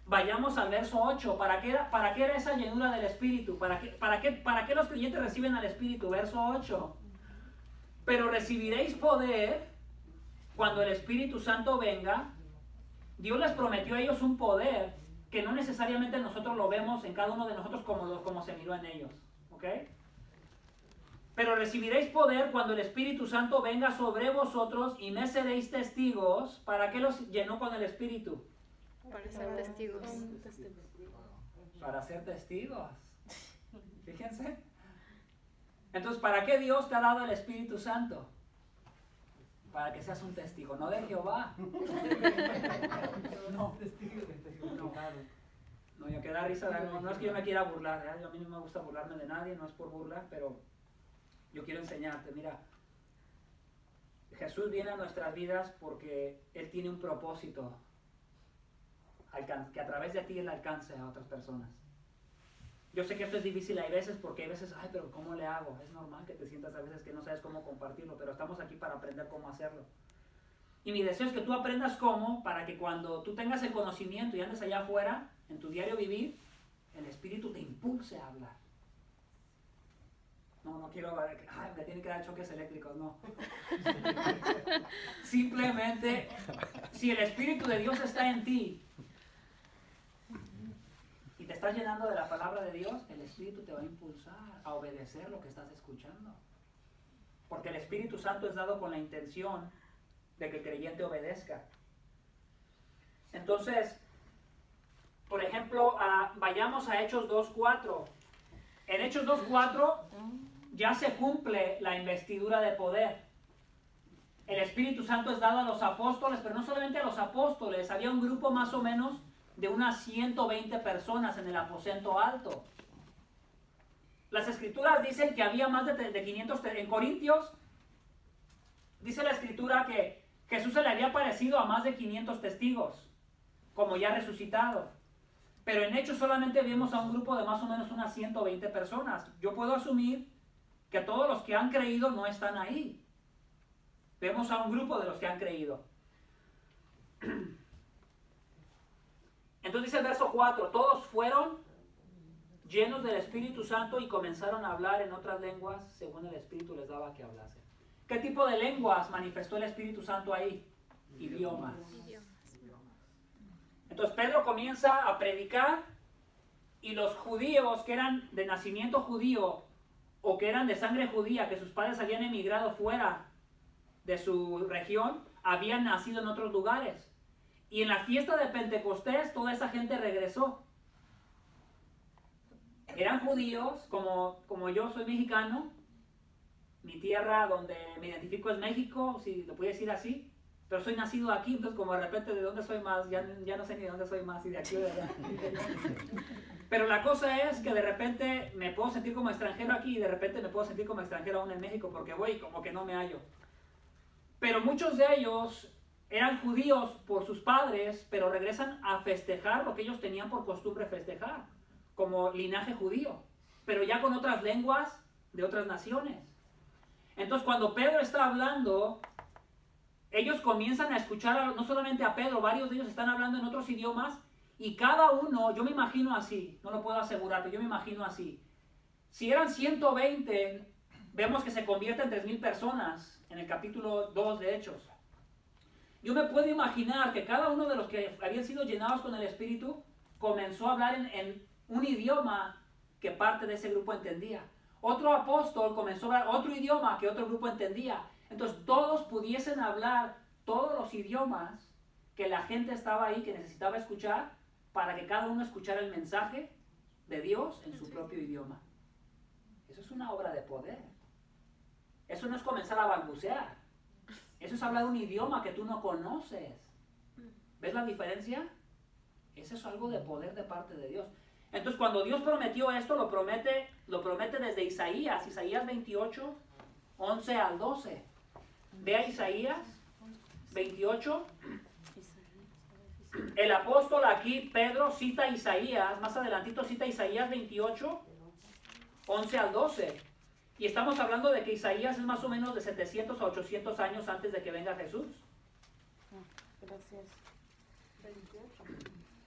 vayamos al verso 8. ¿Para qué era esa llenura del Espíritu? ¿Para qué los creyentes reciben al Espíritu? Verso 8. Pero recibiréis poder cuando el Espíritu Santo venga. Dios les prometió a ellos un poder que no necesariamente nosotros lo vemos en cada uno de nosotros como se miró en ellos. ¿Ok? Pero recibiréis poder cuando el Espíritu Santo venga sobre vosotros y me seréis testigos. ¿Para qué los llenó con el Espíritu? Para ser testigos. Para ser testigos. Fíjense. Entonces, ¿para qué Dios te ha dado el Espíritu Santo? Para que seas un testigo, no de Jehová. No, yo que da risa, no es que yo me quiera burlar, a mí no me gusta burlarme de nadie, no es por burlar, pero yo quiero enseñarte, mira, Jesús viene a nuestras vidas porque Él tiene un propósito, que a través de ti Él alcance a otras personas. Yo sé que esto es difícil, hay veces, porque hay veces, pero ¿cómo le hago? Es normal que te sientas a veces que no sabes cómo compartirlo, pero estamos aquí para aprender cómo hacerlo. Y mi deseo es que tú aprendas cómo, para que cuando tú tengas el conocimiento y andes allá afuera, en tu diario vivir, el Espíritu te impulse a hablar. No quiero, me tienen que dar choques eléctricos, no. Simplemente, si el Espíritu de Dios está en ti y te estás llenando de la palabra de Dios, el Espíritu te va a impulsar a obedecer lo que estás escuchando. Porque el Espíritu Santo es dado con la intención de que el creyente obedezca. Entonces, por ejemplo, vayamos a Hechos 2:4. En Hechos 2:4 ya se cumple la investidura de poder. El Espíritu Santo es dado a los apóstoles, pero no solamente a los apóstoles. Había un grupo más o menos de unas 120 personas en el aposento alto. Las Escrituras dicen que había más de 500. En Corintios dice la Escritura que Jesús se le había aparecido a más de 500 testigos, como ya resucitado. Pero en Hechos solamente vemos a un grupo de más o menos unas 120 personas. Yo puedo asumir que todos los que han creído no están ahí. Vemos a un grupo de los que han creído. Entonces dice el verso 4, todos fueron llenos del Espíritu Santo y comenzaron a hablar en otras lenguas según el Espíritu les daba que hablasen. ¿Qué tipo de lenguas manifestó el Espíritu Santo ahí? Idiomas. Entonces Pedro comienza a predicar y los judíos que eran de nacimiento judío o que eran de sangre judía, que sus padres habían emigrado fuera de su región, habían nacido en otros lugares. Y en la fiesta de Pentecostés toda esa gente regresó. Eran judíos, como yo soy mexicano, mi tierra donde me identifico es México, si lo puedo decir así, pero soy nacido aquí, entonces como de repente de dónde soy más, ya no sé ni de dónde soy más, y de aquí o de allá. Pero la cosa es que de repente me puedo sentir como extranjero aquí y de repente me puedo sentir como extranjero aún en México porque voy como que no me hallo. Pero muchos de ellos eran judíos por sus padres, pero regresan a festejar lo que ellos tenían por costumbre festejar, como linaje judío, pero ya con otras lenguas de otras naciones. Entonces cuando Pedro está hablando, ellos comienzan a escuchar no solamente a Pedro, varios de ellos están hablando en otros idiomas y cada uno, yo me imagino así, no lo puedo asegurar, pero yo me imagino así. Si eran 120, vemos que se convierte en 3,000 personas en el capítulo 2 de Hechos. Yo me puedo imaginar que cada uno de los que habían sido llenados con el Espíritu comenzó a hablar en un idioma que parte de ese grupo entendía. Otro apóstol comenzó a hablar otro idioma que otro grupo entendía. Entonces todos pudiesen hablar todos los idiomas que la gente estaba ahí, que necesitaba escuchar, para que cada uno escuchara el mensaje de Dios en su propio idioma. Eso es una obra de poder. Eso no es comenzar a balbucear. Eso es hablar un idioma que tú no conoces. ¿Ves la diferencia? Eso es algo de poder de parte de Dios. Entonces cuando Dios prometió esto, lo promete desde Isaías 28, 11 al 12. Ve a Isaías 28. El apóstol aquí, Pedro, cita Isaías, más adelantito cita Isaías 28, 11 al 12. Y estamos hablando de que Isaías es más o menos de 700 a 800 años antes de que venga Jesús. Gracias. 28.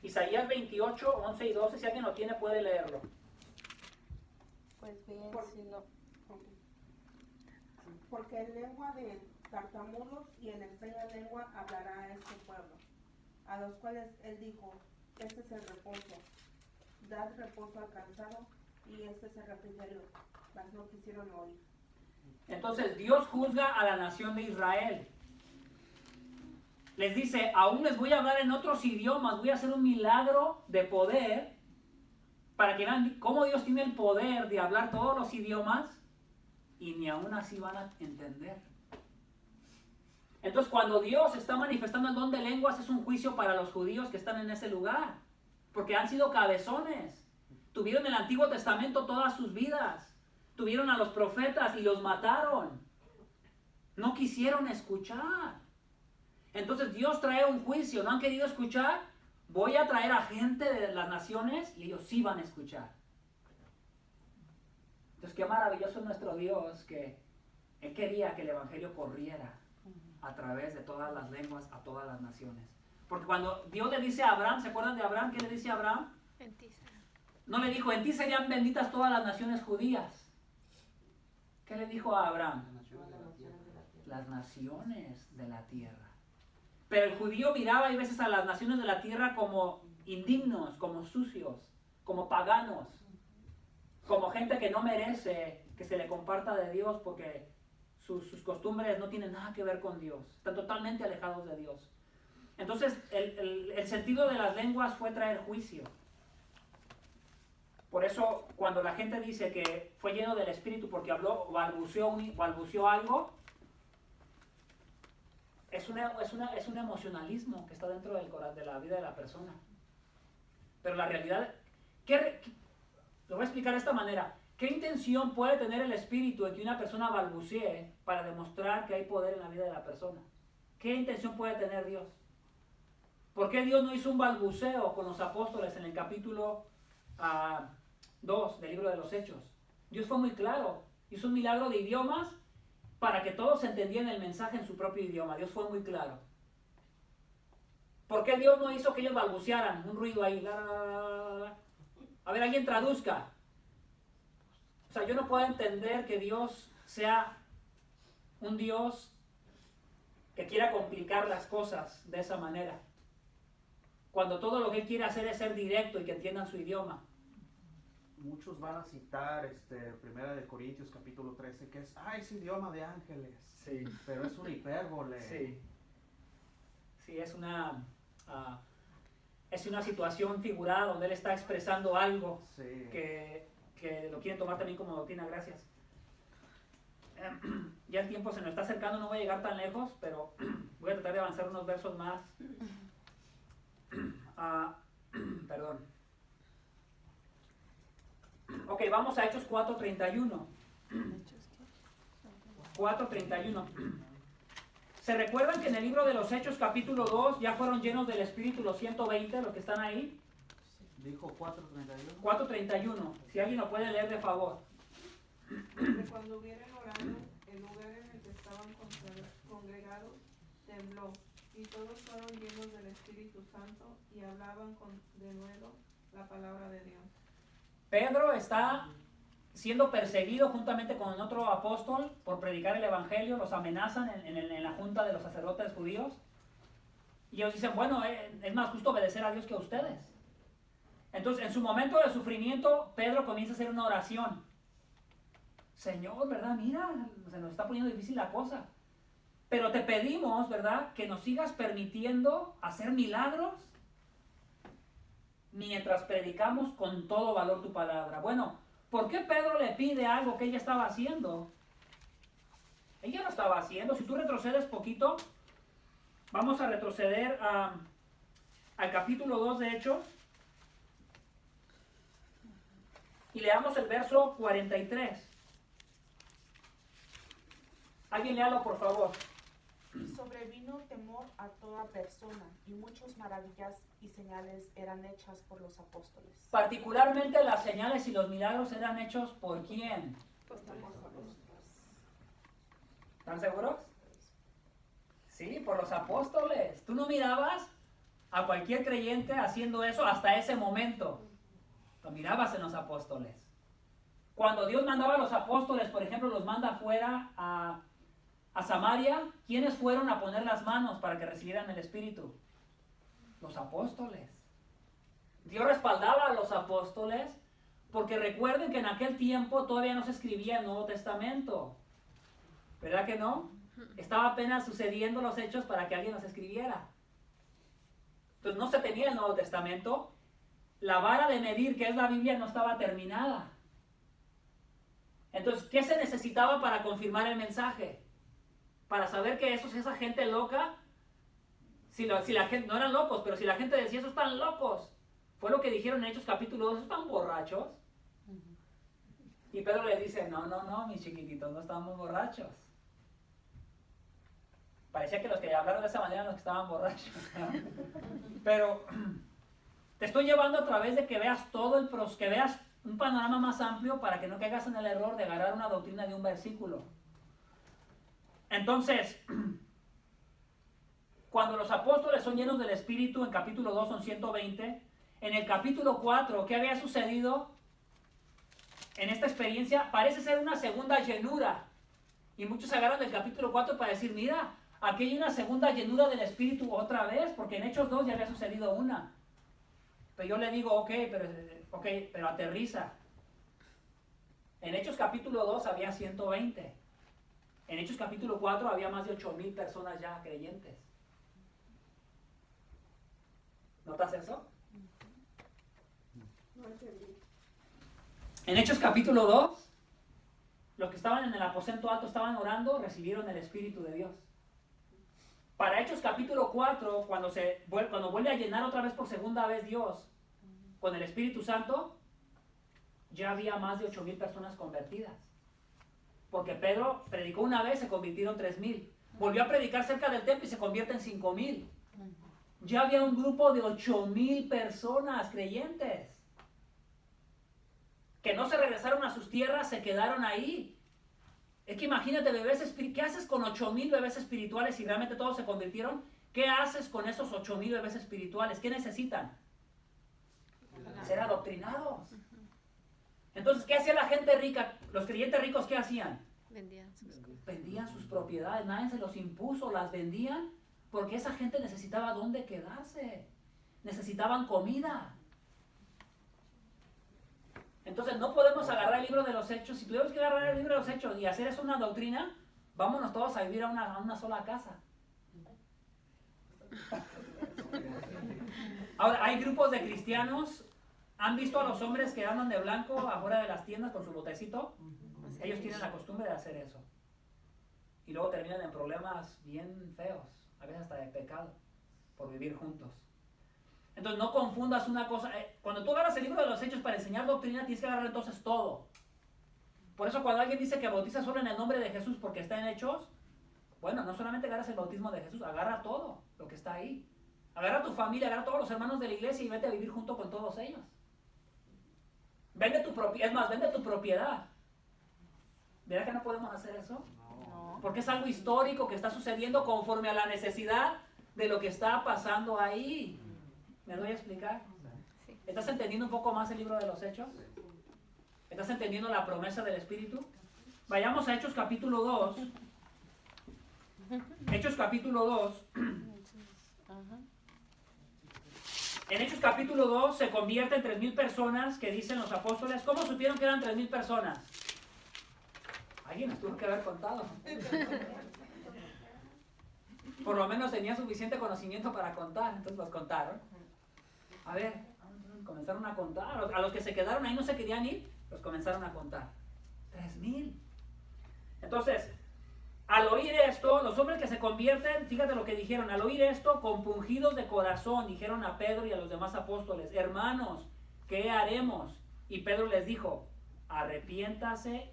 Isaías 28, 11 y 12, si alguien lo tiene puede leerlo. Pues bien, si no. Porque en lengua de tartamudos y en extraña lengua hablará a este pueblo, a los cuales él dijo, este es el reposo, dad reposo al cansado, y este es el refrigerio, mas no quisieron oír. Entonces Dios juzga a la nación de Israel. Les dice, aún les voy a hablar en otros idiomas, voy a hacer un milagro de poder para que vean cómo Dios tiene el poder de hablar todos los idiomas y ni aún así van a entender. Entonces cuando Dios está manifestando el don de lenguas es un juicio para los judíos que están en ese lugar, porque han sido cabezones, tuvieron el Antiguo Testamento todas sus vidas, tuvieron a los profetas y los mataron, no quisieron escuchar. Entonces Dios trae un juicio, no han querido escuchar, voy a traer a gente de las naciones y ellos sí van a escuchar. Entonces qué maravilloso es nuestro Dios, que Él quería que el Evangelio corriera a través de todas las lenguas a todas las naciones. Porque cuando Dios le dice a Abraham, ¿se acuerdan de Abraham? ¿Qué le dice a Abraham? En ti será. No le dijo, en ti serían benditas todas las naciones judías. ¿Qué le dijo a Abraham? Las naciones de la tierra. Las naciones de la tierra. Pero el judío miraba a veces a las naciones de la tierra como indignos, como sucios, como paganos, como gente que no merece que se le comparta de Dios porque sus costumbres no tienen nada que ver con Dios, están totalmente alejados de Dios. Entonces el sentido de las lenguas fue traer juicio. Por eso cuando la gente dice que fue lleno del Espíritu porque habló, balbuceó algo, es un emocionalismo que está dentro de la vida de la persona. Pero la realidad, lo voy a explicar de esta manera. ¿Qué intención puede tener el Espíritu en que una persona balbucee para demostrar que hay poder en la vida de la persona? ¿Qué intención puede tener Dios? ¿Por qué Dios no hizo un balbuceo con los apóstoles en el capítulo 2 del libro de los Hechos? Dios fue muy claro. Hizo un milagro de idiomas para que todos entendieran el mensaje en su propio idioma. Dios fue muy claro. ¿Por qué Dios no hizo que ellos balbucearan? Un ruido ahí. A ver, alguien traduzca. O sea, yo no puedo entender que Dios sea un Dios que quiera complicar las cosas de esa manera. Cuando todo lo que Él quiere hacer es ser directo y que entiendan su idioma. Muchos van a citar 1 de Corintios capítulo 13, que es idioma de ángeles. Sí. Pero es una hipérbole. Sí. Sí, es una situación figurada donde Él está expresando algo Sí. que lo quieren tomar también como doctrina. Gracias. Ya el tiempo se nos está acercando, no voy a llegar tan lejos, pero voy a tratar de avanzar unos versos más. Perdón. Ok, vamos a Hechos 4:31. 4:31. ¿Se recuerdan que en el libro de los Hechos capítulo 2 ya fueron llenos del Espíritu los 120, los que están ahí? Dijo 4:31. 4:31. Si alguien lo puede leer de favor. Que cuando hubieran orado, el lugar en el que estaban congregados tembló, y todos fueron llenos del Espíritu Santo y hablaban con denuedo la palabra de Dios. Pedro está siendo perseguido juntamente con otro apóstol por predicar el Evangelio. Los amenazan en la junta de los sacerdotes judíos. Y ellos dicen, bueno, es más justo obedecer a Dios que a ustedes. Entonces, en su momento de sufrimiento, Pedro comienza a hacer una oración. Señor, ¿verdad? Mira, se nos está poniendo difícil la cosa. Pero te pedimos, ¿verdad? Que nos sigas permitiendo hacer milagros mientras predicamos con todo valor tu palabra. Bueno, ¿por qué Pedro le pide algo que ella estaba haciendo? Ella lo estaba haciendo. Si tú retrocedes poquito, vamos a retroceder al capítulo 2 de Hechos. Y leamos el verso 43. Alguien léalo, por favor. Sobrevino temor a toda persona, y muchas maravillas y señales eran hechas por los apóstoles. Particularmente las señales y los milagros eran hechos ¿por quién? ¿Están seguros? Sí, por los apóstoles. Tú no mirabas a cualquier creyente haciendo eso hasta ese momento. Lo mirabas en los apóstoles. Cuando Dios mandaba a los apóstoles, por ejemplo, los manda afuera a Samaria, ¿quiénes fueron a poner las manos para que recibieran el Espíritu? Los apóstoles. Dios respaldaba a los apóstoles porque recuerden que en aquel tiempo todavía no se escribía el Nuevo Testamento. ¿Verdad que no? Estaba apenas sucediendo los hechos para que alguien los escribiera. Entonces no se tenía el Nuevo Testamento. La vara de medir, que es la Biblia, no estaba terminada. Entonces, ¿qué se necesitaba para confirmar el mensaje? Para saber que esa gente loca, si la gente, no eran locos, pero si la gente decía, esos están locos, fue lo que dijeron en Hechos capítulo 2, están borrachos. Y Pedro les dice, no, mis chiquititos, no estamos borrachos. Parecía que los que hablaron de esa manera eran los que estaban borrachos. Pero te estoy llevando a través de que veas que veas un panorama más amplio para que no caigas en el error de agarrar una doctrina de un versículo. Entonces, cuando los apóstoles son llenos del Espíritu, en capítulo 2 son 120, en el capítulo 4, ¿qué había sucedido? en esta experiencia parece ser una segunda llenura. Y muchos se agarran del capítulo 4 para decir, mira, aquí hay una segunda llenura del Espíritu otra vez, porque en Hechos 2 ya había sucedido una. Pero yo le digo, ok, pero aterriza. En Hechos capítulo 2 había 120. En Hechos capítulo 4 había más de 8,000 personas ya creyentes. ¿Notas eso? No entendí. En Hechos capítulo 2, los que estaban en el aposento alto estaban orando, recibieron el Espíritu de Dios. Para Hechos capítulo 4, cuando vuelve a llenar otra vez por segunda vez Dios con el Espíritu Santo, ya había más de 8,000 personas convertidas. Porque Pedro predicó una vez, se convirtieron 3,000. Volvió a predicar cerca del templo y se convierte en 5,000. Ya había un grupo de 8,000 personas creyentes que no se regresaron a sus tierras, se quedaron ahí. Es que imagínate, bebés espirituales, ¿qué haces con 8,000 bebés espirituales si realmente todos se convirtieron? ¿Qué haces con esos 8,000 bebés espirituales? ¿Qué necesitan? Ser adoctrinados. Entonces, ¿qué hacía la gente rica? Los creyentes ricos, ¿qué hacían? Vendían sus cosas. Vendían sus propiedades, nadie se los impuso, las vendían porque esa gente necesitaba dónde quedarse. Necesitaban comida. Entonces no podemos agarrar el libro de los Hechos. Si tuviéramos que agarrar el libro de los Hechos y hacer eso una doctrina, vámonos todos a vivir a una sola casa. Ahora, hay grupos de cristianos. ¿Han visto a los hombres que andan de blanco afuera de las tiendas con su botecito? Ellos tienen la costumbre de hacer eso. Y luego terminan en problemas bien feos, a veces hasta de pecado, por vivir juntos. Entonces no confundas una cosa. Cuando tú agarras el libro de los Hechos para enseñar doctrina, tienes que agarrar entonces todo. Por eso cuando alguien dice que bautiza solo en el nombre de Jesús porque está en Hechos, bueno, no solamente agarras el bautismo de Jesús, agarra todo lo que está ahí. Agarra a tu familia, agarra a todos los hermanos de la iglesia y vete a vivir junto con todos ellos. Vende tu propiedad, es más, vende tu propiedad. ¿Verdad que no podemos hacer eso? No. Porque es algo histórico que está sucediendo conforme a la necesidad de lo que está pasando ahí. ¿Me doy a explicar? Sí. ¿Estás entendiendo un poco más el libro de los Hechos? ¿Estás entendiendo la promesa del Espíritu? Vayamos a Hechos capítulo 2. Hechos capítulo 2. En Hechos capítulo 2 se convierten 3,000 personas que dicen los apóstoles. ¿Cómo supieron que eran 3,000 personas? Alguien nos tuvo que haber contado. Por lo menos tenía suficiente conocimiento para contar, entonces los contaron. A ver, comenzaron a contar. A los que se quedaron ahí no se querían ir, los comenzaron a contar. 3,000. Entonces, al oír esto, los hombres que se convierten, fíjate lo que dijeron, al oír esto, compungidos de corazón, dijeron a Pedro y a los demás apóstoles, hermanos, ¿qué haremos? Y Pedro les dijo, arrepiéntase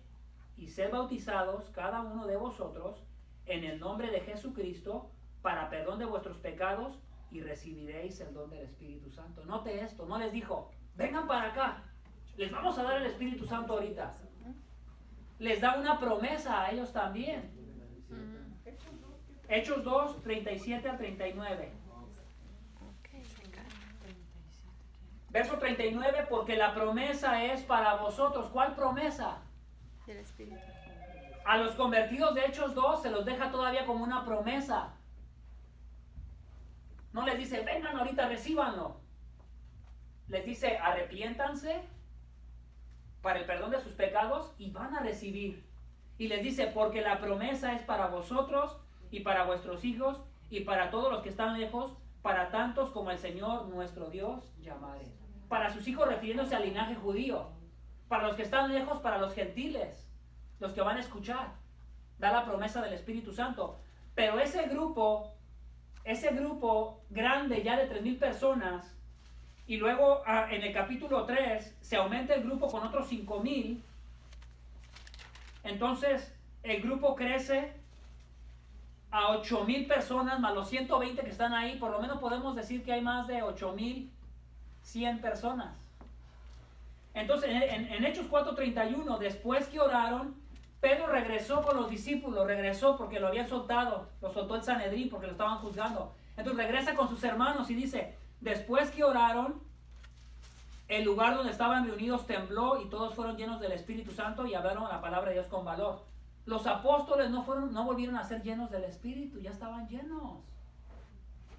y sed bautizados cada uno de vosotros en el nombre de Jesucristo para perdón de vuestros pecados y recibiréis el don del Espíritu Santo. Note esto, no les dijo, vengan para acá, les vamos a dar el Espíritu Santo ahorita. Les da una promesa a ellos también. Hechos 2, 37 al 39. Verso 39, porque la promesa es para vosotros. ¿Cuál promesa? Del Espíritu. A los convertidos de Hechos 2 se los deja todavía como una promesa. No les dice, vengan ahorita, recíbanlo. Les dice, arrepiéntanse para el perdón de sus pecados y van a recibir. Y les dice, porque la promesa es para vosotros y para vuestros hijos y para todos los que están lejos, para tantos como el Señor nuestro Dios llamare. Para sus hijos refiriéndose al linaje judío. Para los que están lejos, para los gentiles, los que van a escuchar. Da la promesa del Espíritu Santo. Pero ese grupo grande ya de 3,000 personas, y luego en el capítulo 3 se aumenta el grupo con otros 5,000. Entonces el grupo crece a 8,000 personas más los 120 que están ahí. Por lo menos podemos decir que hay más de 8,100 personas. Entonces en Hechos 4:31, después que oraron, Pedro regresó con los discípulos, regresó porque lo habían soltado, lo soltó el Sanedrín porque lo estaban juzgando. Entonces regresa con sus hermanos y dice, después que oraron, el lugar donde estaban reunidos tembló y todos fueron llenos del Espíritu Santo y hablaron la palabra de Dios con valor. Los apóstoles no volvieron a ser llenos del Espíritu, ya estaban llenos.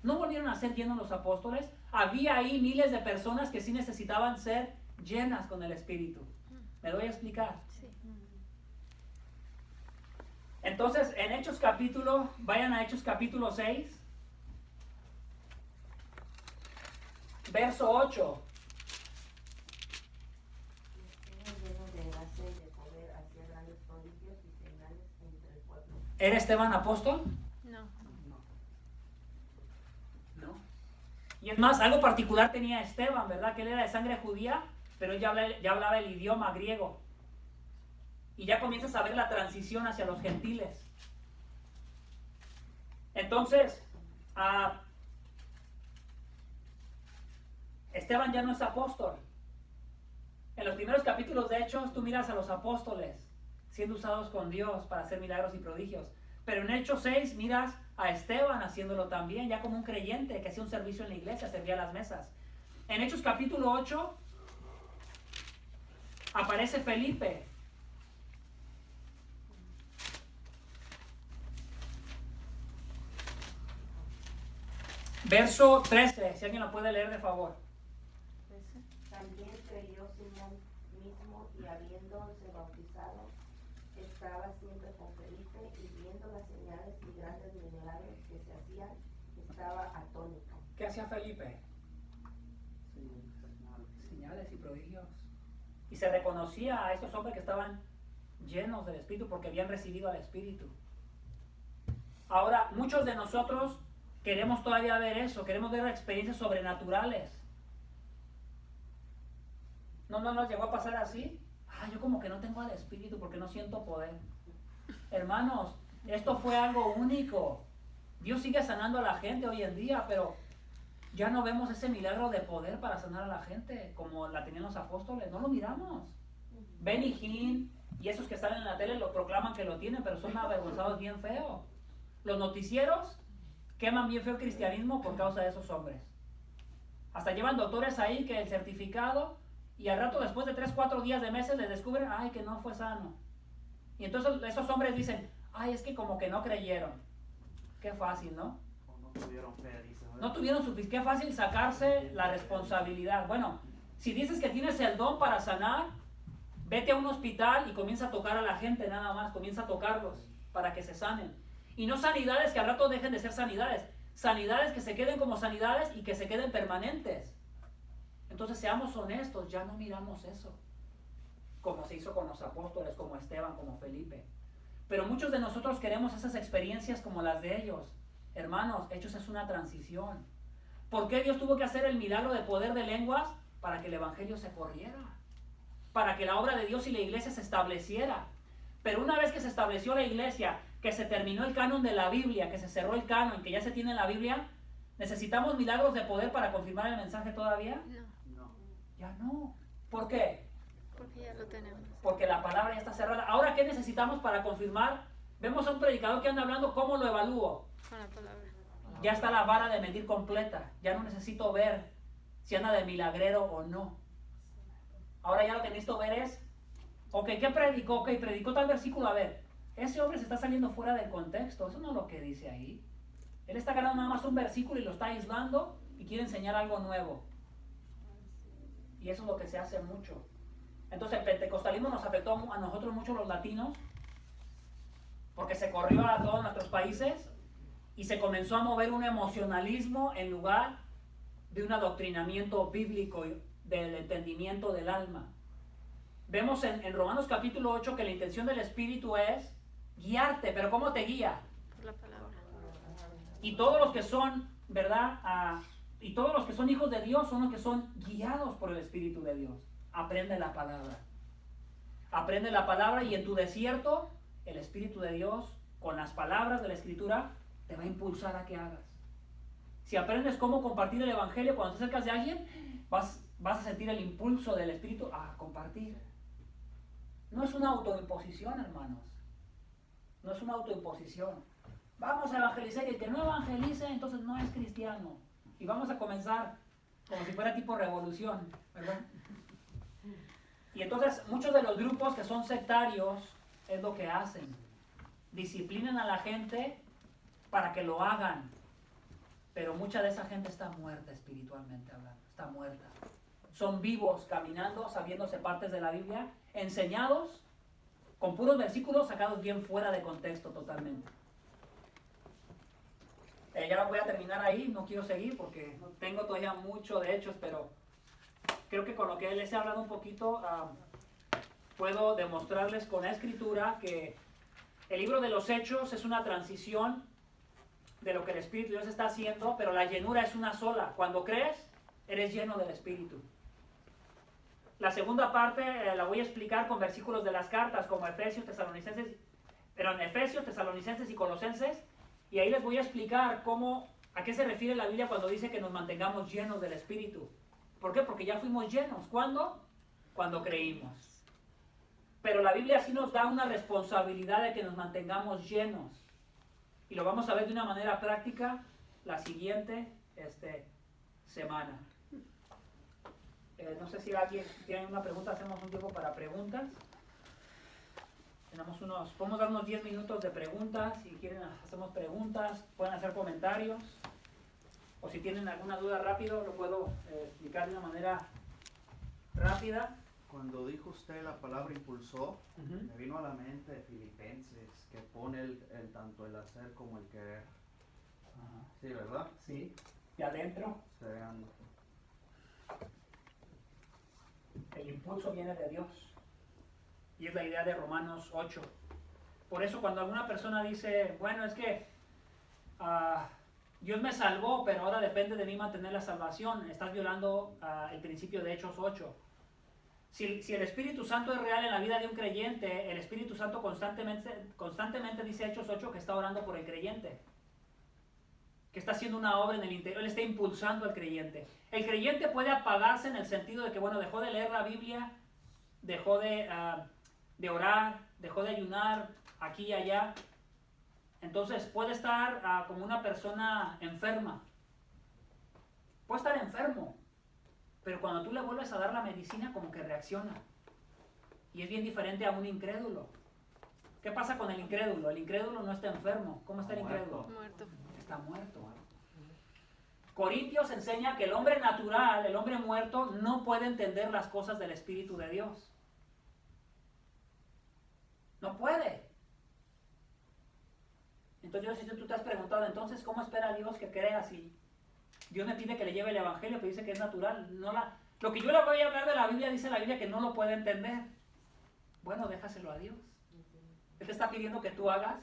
No volvieron a ser llenos los apóstoles. Había ahí miles de personas que sí necesitaban ser llenas con el Espíritu. ¿Me lo voy a explicar? Sí. Entonces, vayan a Hechos capítulo 6, verso 8. Llenos de gracia y de poder, hacía grandes prodigios y señales entre el pueblo. ¿Era Esteban apóstol? No. No. Y es más, algo particular tenía Esteban, ¿verdad? Que él era de sangre judía, pero él ya hablaba el idioma griego. Y ya comienzas a ver la transición hacia los gentiles. Entonces, Esteban ya no es apóstol. En los primeros capítulos de Hechos, tú miras a los apóstoles siendo usados con Dios para hacer milagros y prodigios. Pero en Hechos 6 miras a Esteban haciéndolo también, ya como un creyente que hacía un servicio en la iglesia, servía a las mesas. En Hechos capítulo 8 aparece Felipe. Verso 13, si alguien lo puede leer de favor. También creyó Simón mismo y habiéndose bautizado, estaba siempre con Felipe y viendo las señales y grandes milagros que se hacían, estaba atónito. ¿Qué hacía Felipe? Señales y prodigios. Y se reconocía a estos hombres que estaban llenos del Espíritu porque habían recibido al Espíritu. Ahora, muchos de nosotros queremos todavía ver eso, queremos ver experiencias sobrenaturales. ¿No nos llegó a pasar así? Yo como que no tengo al Espíritu porque no siento poder. Hermanos, esto fue algo único. Dios sigue sanando a la gente hoy en día, pero ya no vemos ese milagro de poder para sanar a la gente como la tenían los apóstoles. No lo miramos. Benny Hinn y esos que salen en la tele lo proclaman que lo tienen, pero son avergonzados bien feo. Los noticieros queman bien feo el cristianismo por causa de esos hombres. Hasta llevan doctores ahí que el certificado, y al rato después de 3-4 días de meses les descubren, que no fue sano. Y entonces esos hombres dicen, es que como que no creyeron. Qué fácil, ¿no? No tuvieron fe, dice. No tuvieron suficiente. Qué fácil sacarse la responsabilidad. Bueno, si dices que tienes el don para sanar, vete a un hospital y comienza a tocar a la gente nada más. Comienza a tocarlos para que se sanen. Y no sanidades que al rato dejen de ser sanidades. Sanidades que se queden como sanidades y que se queden permanentes. Entonces seamos honestos, ya no miramos eso. Como se hizo con los apóstoles, como Esteban, como Felipe. Pero muchos de nosotros queremos esas experiencias como las de ellos. Hermanos, Hechos es una transición. ¿Por qué Dios tuvo que hacer el milagro de poder de lenguas? Para que el evangelio se corriera. Para que la obra de Dios y la iglesia se estableciera. Pero una vez que se estableció la iglesia, que se terminó el canon de la Biblia, que se cerró el canon, que ya se tiene la Biblia, ¿necesitamos milagros de poder para confirmar el mensaje todavía? No. Ya no. ¿Por qué? Porque ya lo tenemos. Porque la palabra ya está cerrada. Ahora, ¿qué necesitamos para confirmar? Vemos a un predicador que anda hablando, ¿cómo lo evalúo? Con la palabra. Ya está la vara de medir completa. Ya no necesito ver si anda de milagrero o no. Ahora ya lo que necesito ver es, ¿qué predicó? Predicó tal versículo, a ver. Ese hombre se está saliendo fuera del contexto. Eso no es lo que dice ahí. Él está agarrando nada más un versículo y lo está aislando y quiere enseñar algo nuevo. Y eso es lo que se hace mucho. Entonces el pentecostalismo nos afectó a nosotros mucho los latinos porque se corrió a todos nuestros países y se comenzó a mover un emocionalismo en lugar de un adoctrinamiento bíblico del entendimiento del alma. Vemos en Romanos capítulo 8 que la intención del Espíritu es guiarte, pero ¿cómo te guía? Por la palabra. Y todos los que son, ¿verdad? Y todos los que son hijos de Dios son los que son guiados por el Espíritu de Dios. Aprende la palabra. Aprende la palabra y en tu desierto, el Espíritu de Dios, con las palabras de la Escritura, te va a impulsar a que hagas. Si aprendes cómo compartir el Evangelio, cuando te acercas de alguien, vas a sentir el impulso del Espíritu a compartir. No es una autoimposición, hermanos. No es una autoimposición. Vamos a evangelizar y el que no evangelice, entonces no es cristiano. Y vamos a comenzar como si fuera tipo revolución, ¿verdad? Y entonces muchos de los grupos que son sectarios es lo que hacen. Disciplinan a la gente para que lo hagan. Pero mucha de esa gente está muerta espiritualmente hablando. Está muerta. Son vivos caminando, sabiéndose partes de la Biblia, enseñados con puros versículos sacados bien fuera de contexto totalmente. Ya voy a terminar ahí, no quiero seguir porque no tengo todavía mucho de Hechos, pero creo que con lo que les he hablado un poquito, puedo demostrarles con la escritura que el libro de los Hechos es una transición de lo que el Espíritu de Dios está haciendo, pero la llenura es una sola. Cuando crees, eres lleno del Espíritu. La segunda parte la voy a explicar con versículos de las cartas, como Efesios, Tesalonicenses, pero en Efesios, Tesalonicenses y Colosenses, y ahí les voy a explicar a qué se refiere la Biblia cuando dice que nos mantengamos llenos del Espíritu. ¿Por qué? Porque ya fuimos llenos. ¿Cuándo? Cuando creímos. Pero la Biblia sí nos da una responsabilidad de que nos mantengamos llenos. Y lo vamos a ver de una manera práctica la siguiente semana. No sé si alguien tiene una pregunta, hacemos un tiempo para preguntas. Podemos dar unos 10 minutos de preguntas. Si quieren, hacemos preguntas, pueden hacer comentarios. O si tienen alguna duda rápido, lo puedo explicar de una manera rápida. Cuando dijo usted la palabra impulsó, me vino a la mente Filipenses, que pone tanto el hacer como el querer. Ajá. Sí, ¿verdad? Sí. Y adentro, Sean el impulso viene de Dios. Y es la idea de Romanos 8. Por eso cuando alguna persona dice, bueno, es que Dios me salvó, pero ahora depende de mí mantener la salvación, estás violando el principio de Hechos 8. Si el Espíritu Santo es real en la vida de un creyente, el Espíritu Santo constantemente dice Hechos 8 que está orando por el creyente, que está haciendo una obra en el interior, él está impulsando al creyente. El creyente puede apagarse en el sentido de que, bueno, dejó de leer la Biblia, dejó de orar, dejó de ayunar aquí y allá. Entonces puede estar como una persona enferma. Puede estar enfermo, pero cuando tú le vuelves a dar la medicina, como que reacciona. Y es bien diferente a un incrédulo. ¿Qué pasa con el incrédulo? El incrédulo no está enfermo. ¿Cómo está el incrédulo? Muerto. Está muerto. Corintios enseña que el hombre natural, el hombre muerto, no puede entender las cosas del Espíritu de Dios. No puede. Entonces yo sé si tú te has preguntado, entonces, ¿cómo espera Dios que crea si Dios me pide que le lleve el Evangelio, pero dice que es natural? Lo que yo le voy a hablar de la Biblia, dice la Biblia que no lo puede entender. Bueno, déjaselo a Dios. Él te está pidiendo que tú hagas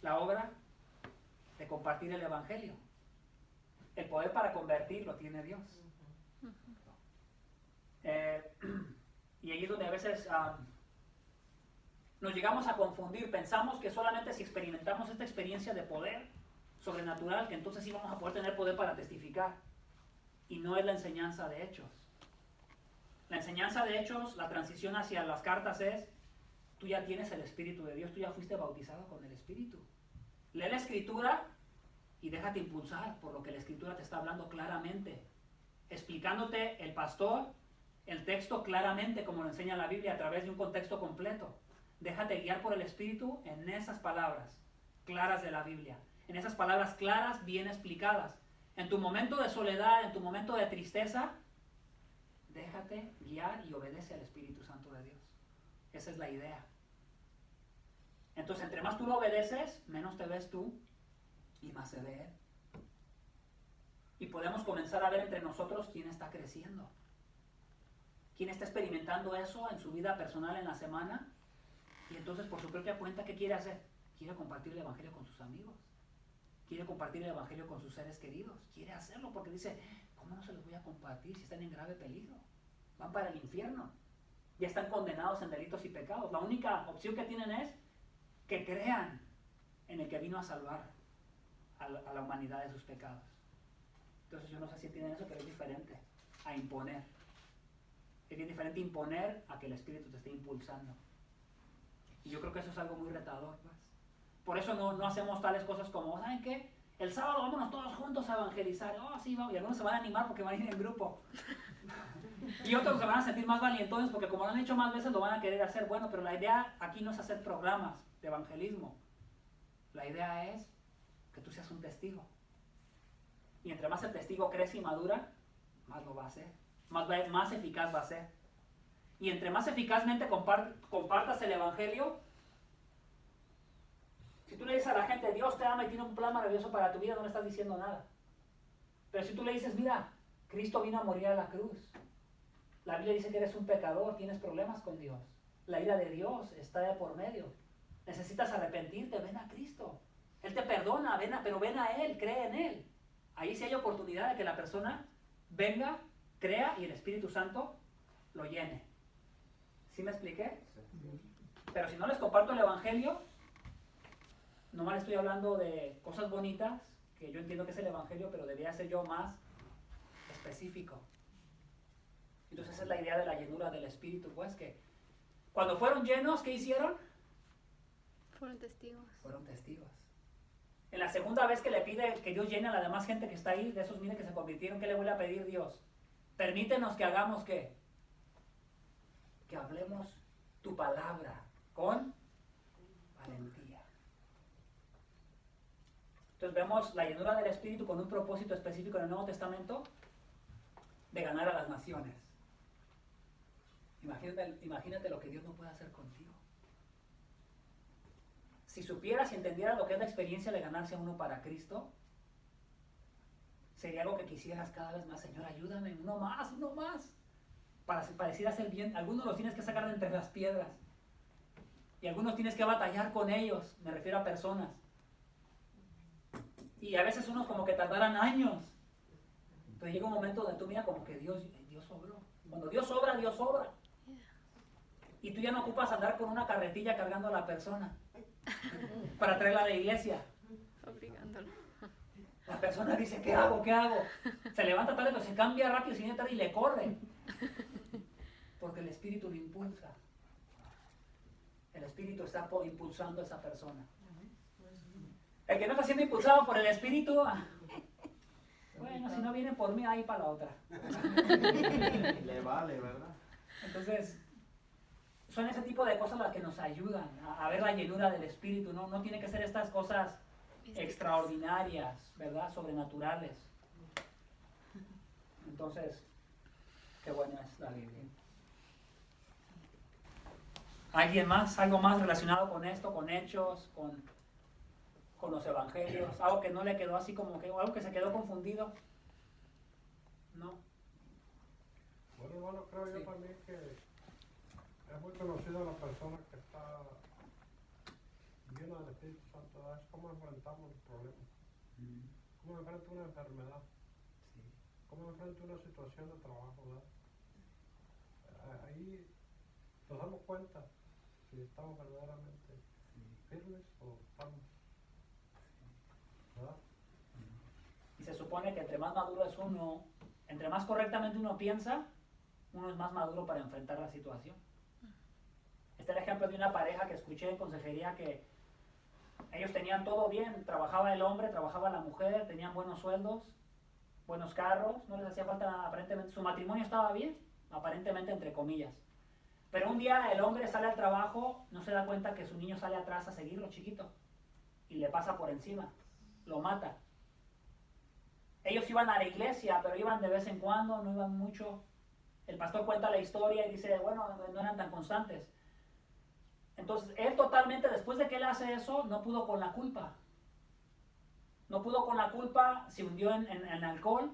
la obra de compartir el Evangelio. El poder para convertir lo tiene Dios. Y ahí es donde a veces nos llegamos a confundir. Pensamos que solamente si experimentamos esta experiencia de poder sobrenatural, que entonces sí vamos a poder tener poder para testificar. Y no es la enseñanza de Hechos. La enseñanza de Hechos, la transición hacia las cartas es, tú ya tienes el Espíritu de Dios, tú ya fuiste bautizado con el Espíritu. Lee la Escritura y déjate impulsar por lo que la Escritura te está hablando claramente, explicándote el pastor, el texto claramente como lo enseña la Biblia a través de un contexto completo. Déjate guiar por el Espíritu en esas palabras claras de la Biblia, en esas palabras claras, bien explicadas. En tu momento de soledad, en tu momento de tristeza, déjate guiar y obedece al Espíritu Santo de Dios. Esa es la idea. Entonces, entre más tú lo obedeces, menos te ves tú y más se ve Él. Y podemos comenzar a ver entre nosotros quién está creciendo, quién está experimentando eso en su vida personal en la semana. Y entonces, por su propia cuenta, ¿qué quiere hacer? Quiere compartir el Evangelio con sus amigos. Quiere compartir el Evangelio con sus seres queridos. Quiere hacerlo porque dice, ¿cómo no se los voy a compartir si están en grave peligro? Van para el infierno. Ya están condenados en delitos y pecados. La única opción que tienen es que crean en el que vino a salvar a la humanidad de sus pecados. Entonces yo no sé si entienden eso, pero es diferente a imponer. Es bien diferente imponer a que el Espíritu te esté impulsando. Y yo creo que eso es algo muy retador, pues. Por eso no hacemos tales cosas como, ¿saben qué? El sábado vámonos todos juntos a evangelizar. Oh, sí, vamos. Y algunos se van a animar porque van a ir en grupo. Y otros se van a sentir más valientones porque como lo han hecho más veces lo van a querer hacer. Bueno, pero la idea aquí no es hacer programas de evangelismo. La idea es que tú seas un testigo. Y entre más el testigo crece y madura, más lo va a hacer. Más eficaz va a ser. Y entre más eficazmente compartas el evangelio, si tú le dices a la gente, Dios te ama y tiene un plan maravilloso para tu vida, no le estás diciendo nada. Pero si tú le dices, mira, Cristo vino a morir a la cruz. La Biblia dice que eres un pecador, tienes problemas con Dios. La ira de Dios está de por medio. Necesitas arrepentirte, ven a Cristo. Él te perdona, pero ven a Él, cree en Él. Ahí sí hay oportunidad de que la persona venga, crea y el Espíritu Santo lo llene. ¿Sí me expliqué? Pero si no les comparto el Evangelio, nomás les estoy hablando de cosas bonitas, que yo entiendo que es el Evangelio, pero debería ser yo más específico. Entonces esa es la idea de la llenura del Espíritu, pues que cuando fueron llenos, ¿qué hicieron? Fueron testigos. Fueron testigos. En la segunda vez que le pide que Dios llene a la demás gente que está ahí, de esos miren que se convirtieron, ¿qué le vuelve a pedir Dios? Permítenos que hagamos ¿qué? Que hablemos tu palabra con valentía. Entonces vemos la llenura del Espíritu con un propósito específico en el Nuevo Testamento de ganar a las naciones. Imagínate lo que Dios no puede hacer contigo. Si supieras y entendieras lo que es la experiencia de ganarse a uno para Cristo, sería algo que quisieras cada vez más. Señor, ayúdame, uno más, para decir hacer bien. Algunos los tienes que sacar de entre las piedras. Y algunos tienes que batallar con ellos, me refiero a personas. Y a veces unos como que tardarán años. Pero llega un momento donde tú miras como que Dios obró. Cuando Dios obra, Dios obra. Y tú ya no ocupas andar con una carretilla cargando a la persona para traerla a la iglesia. Obligándolo. La persona dice, ¿qué hago? ¿Qué hago? Se levanta tarde, pero se cambia rápido, se viene tarde y le corre. Porque el Espíritu lo impulsa. El Espíritu está impulsando a esa persona. El que no está siendo impulsado por el Espíritu, bueno, si no viene por mí, ahí para la otra. Le vale, ¿verdad? Entonces, son ese tipo de cosas las que nos ayudan a ver la llenura del Espíritu. No tiene que ser estas cosas extraordinarias, ¿verdad? Sobrenaturales. Entonces, qué buena es la Biblia. ¿Alguien más? ¿Algo más relacionado con esto, con hechos, con los evangelios? ¿Algo que no le quedó así como que, o algo que se quedó confundido? No. Bueno, hermano, creo yo también que es muy conocido la persona que está llena del Espíritu Santo. Es cómo enfrentamos los problemas. Cómo enfrenta una enfermedad. Cómo enfrenta una situación de trabajo, ¿verdad? Ahí nos damos cuenta si estamos verdaderamente firmes o estamos, ¿verdad? Y se supone que entre más maduro es uno, entre más correctamente uno piensa, uno es más maduro para enfrentar la situación. Este es el ejemplo de una pareja que escuché en consejería que ellos tenían todo bien, trabajaba el hombre, trabajaba la mujer, tenían buenos sueldos, buenos carros, no les hacía falta nada, aparentemente su matrimonio estaba bien, aparentemente entre comillas. Pero un día el hombre sale al trabajo, no se da cuenta que su niño sale atrás a seguirlo chiquito y le pasa por encima, lo mata. Ellos iban a la iglesia, pero iban de vez en cuando, no iban mucho. El pastor cuenta la historia y dice, bueno, no eran tan constantes. Entonces, él totalmente, después de que él hace eso, no pudo con la culpa. No pudo con la culpa, se hundió en alcohol.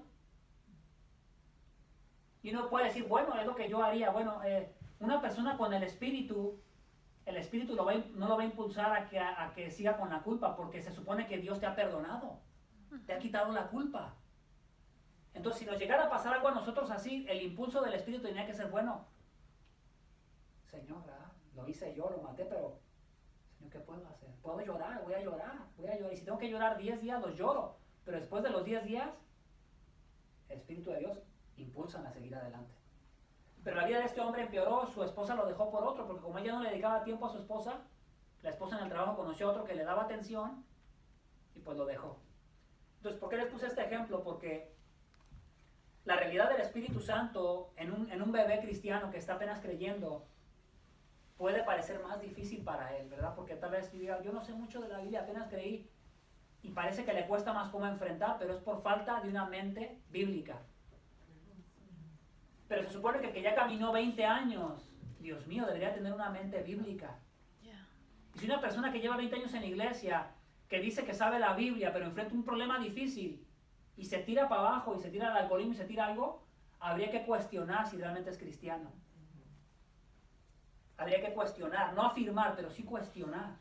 Y uno puede decir, bueno, es lo que yo haría. Bueno, una persona con el Espíritu no lo va a impulsar a que siga con la culpa, porque se supone que Dios te ha perdonado, te ha quitado la culpa. Entonces, si nos llegara a pasar algo a nosotros así, el impulso del Espíritu tenía que ser, bueno, Señor, ¿verdad? Lo hice yo, lo maté, pero, Señor, ¿qué puedo hacer? Puedo llorar, voy a llorar. Y si tengo que llorar 10 días, los lloro. Pero después de los 10 días, el Espíritu de Dios impulsa a seguir adelante. Pero la vida de este hombre empeoró, su esposa lo dejó por otro, porque como ella no le dedicaba tiempo a su esposa, la esposa en el trabajo conoció a otro que le daba atención y pues lo dejó. Entonces, ¿por qué les puse este ejemplo? Porque la realidad del Espíritu Santo en un bebé cristiano que está apenas creyendo puede parecer más difícil para él, ¿verdad? Porque tal vez diga, yo no sé mucho de la Biblia, apenas creí, y parece que le cuesta más cómo enfrentar, pero es por falta de una mente bíblica. Pero se supone que el que ya caminó 20 años, Dios mío, debería tener una mente bíblica. Y si una persona que lleva 20 años en la iglesia, que dice que sabe la Biblia, pero enfrenta un problema difícil, y se tira para abajo, y se tira al alcoholismo, y se tira algo, habría que cuestionar si realmente es cristiano. Habría que cuestionar, no afirmar, pero sí cuestionar.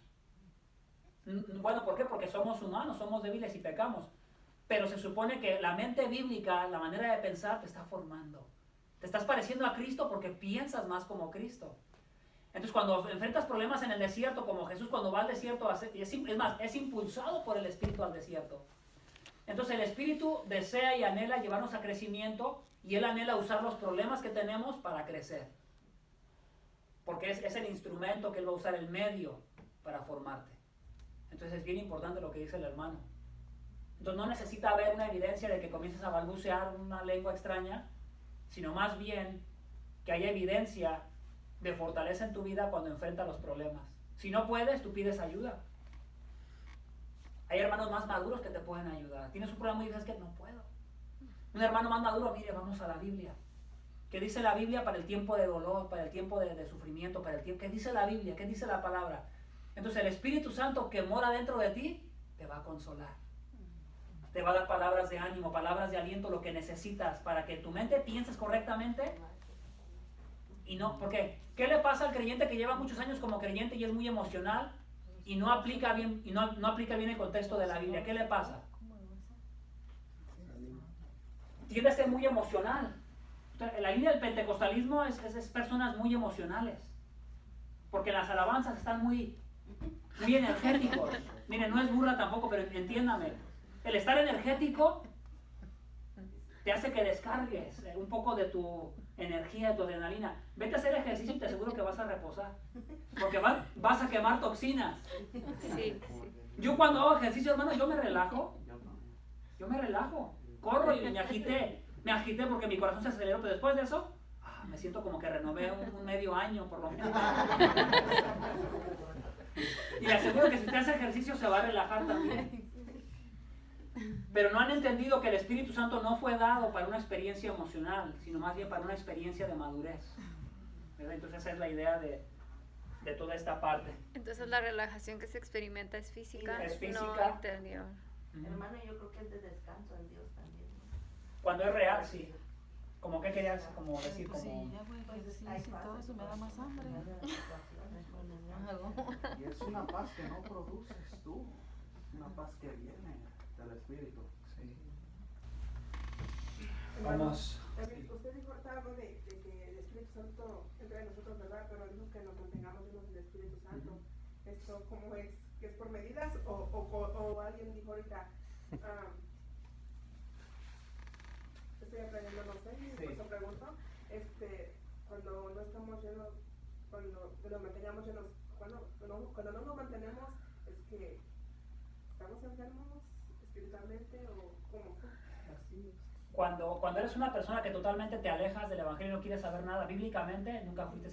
Bueno, ¿por qué? Porque somos humanos, somos débiles y pecamos. Pero se supone que la mente bíblica, la manera de pensar, te está formando. Te estás pareciendo a Cristo porque piensas más como Cristo. Entonces, cuando enfrentas problemas en el desierto, como Jesús cuando va al desierto, es impulsado por el Espíritu al desierto. Entonces, el Espíritu desea y anhela llevarnos a crecimiento, y Él anhela usar los problemas que tenemos para crecer. Porque es el instrumento que Él va a usar, el medio para formarte. Entonces es bien importante lo que dice el hermano. Entonces no necesita haber una evidencia de que comiences a balbucear una lengua extraña, sino más bien que haya evidencia de fortaleza en tu vida cuando enfrentas los problemas. Si no puedes, tú pides ayuda. Hay hermanos más maduros que te pueden ayudar. Tienes un problema y dices que no puedo. Un hermano más maduro, mire, vamos a la Biblia. ¿Qué dice la Biblia para el tiempo de dolor, para el tiempo de sufrimiento, para el tiempo? ¿Qué dice la Biblia? ¿Qué dice la palabra? Entonces el Espíritu Santo que mora dentro de ti te va a consolar. Te va a dar palabras de ánimo, palabras de aliento, lo que necesitas para que tu mente pienses correctamente. Y no, porque ¿qué le pasa al creyente que lleva muchos años como creyente y es muy emocional y no aplica bien, no aplica bien el contexto de la Biblia? ¿Qué le pasa? Tiende a ser muy emocional. La línea del pentecostalismo es personas muy emocionales, porque las alabanzas están muy energéticos. Miren, no es burla tampoco, pero entiéndame. El estar energético te hace que descargues un poco de tu energía, de tu adrenalina. Vete a hacer ejercicio y te aseguro que vas a reposar, porque vas a quemar toxinas. Sí. Yo cuando hago ejercicio, hermano, yo me relajo, corro y me agité porque mi corazón se aceleró, pero después de eso, me siento como que renové un medio año por lo menos. Y le aseguro que si usted hace ejercicio se va a relajar también. Pero no han entendido que el Espíritu Santo no fue dado para una experiencia emocional, sino más bien para una experiencia de madurez. ¿Verdad? Entonces esa es la idea de toda esta parte. Entonces la relajación que se experimenta es física, Es física. no interior. Hermano, yo creo que es de descanso en Dios también. Cuando es real, sí. ¿Como qué querías como decir? Pues Como... sí, ya voy a ejercicio y todo eso me da más hambre. Y es una paz que no produces tú, una paz que viene del Espíritu. Sí. Hermano, Vamos. David, usted dijo ahorita algo de que el Espíritu Santo entra en nosotros, ¿verdad? Pero dijo que nos mantengamos llenos del Espíritu Santo. ¿Esto cómo es? ¿Que es por medidas? ¿O alguien dijo ahorita, estoy aprendiendo, no sé, y por eso pregunto, cuando no estamos llenos, cuando nos mantengamos llenos, cuando no nos mantenemos, es que estamos enfermos espiritualmente o cómo? Así es. Cuando eres una persona que totalmente te alejas del Evangelio y no quieres saber nada, bíblicamente nunca fuiste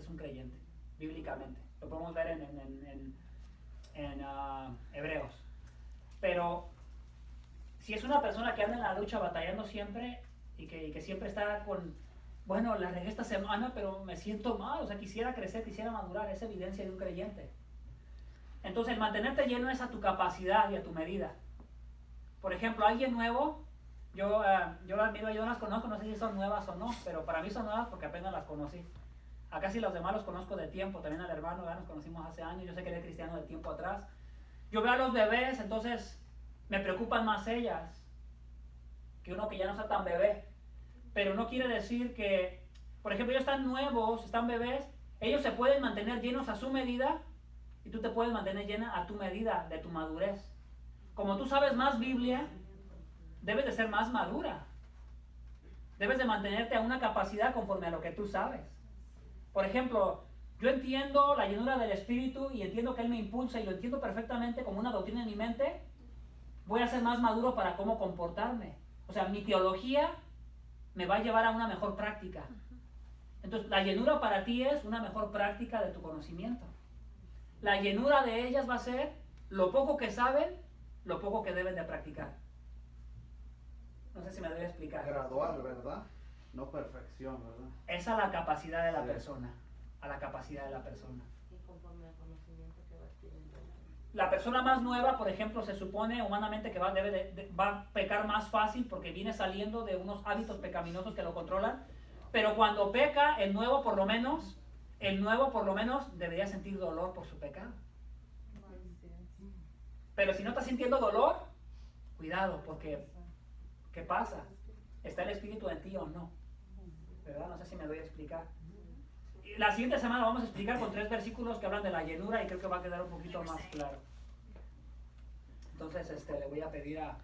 un creyente, bíblicamente. Lo podemos ver en Hebreos. Pero si es una persona que anda en la lucha batallando siempre y que siempre está con, bueno, la regué esta semana, pero me siento mal, o sea, quisiera crecer, quisiera madurar, es evidencia de un creyente. Entonces, el mantenerte lleno es a tu capacidad y a tu medida. Por ejemplo, alguien nuevo, yo las admiro, yo las conozco, no sé si son nuevas o no, pero para mí son nuevas porque apenas las conocí. A casi los demás los conozco de tiempo, también al hermano, ya nos conocimos hace años, yo sé que eres cristiano de tiempo atrás. Yo veo a los bebés, entonces me preocupan más ellas que uno que ya no está tan bebé. Pero no quiere decir que, por ejemplo, ellos están nuevos, están bebés, ellos se pueden mantener llenos a su medida y tú te puedes mantener llena a tu medida de tu madurez. Como tú sabes más Biblia, debes de ser más madura. Debes de mantenerte a una capacidad conforme a lo que tú sabes. Por ejemplo, yo entiendo la llenura del Espíritu y entiendo que Él me impulsa y lo entiendo perfectamente como una doctrina en mi mente voy a ser más maduro para cómo comportarme. O sea, mi teología me va a llevar a una mejor práctica. Entonces, la llenura para ti es una mejor práctica de tu conocimiento. La llenura de ellas va a ser lo poco que saben, lo poco que deben de practicar. No sé si me debe explicar. Gradual, ¿verdad? No perfección, ¿verdad? Es a la capacidad de la Sí. persona. A la capacidad de la persona. Y conforme al conocimiento que va adquiriendo. La persona más nueva, por ejemplo, se supone humanamente que va a pecar más fácil porque viene saliendo de unos hábitos pecaminosos que lo controlan. Pero cuando peca, el nuevo por lo menos debería sentir dolor por su pecado. Pero si no está sintiendo dolor, cuidado, porque ¿qué pasa? ¿Está el Espíritu en ti o no? ¿Verdad? No sé si me doy a explicar. Y la siguiente semana vamos a explicar con 3 versículos que hablan de la llenura y creo que va a quedar un poquito más claro. Entonces le voy a pedir a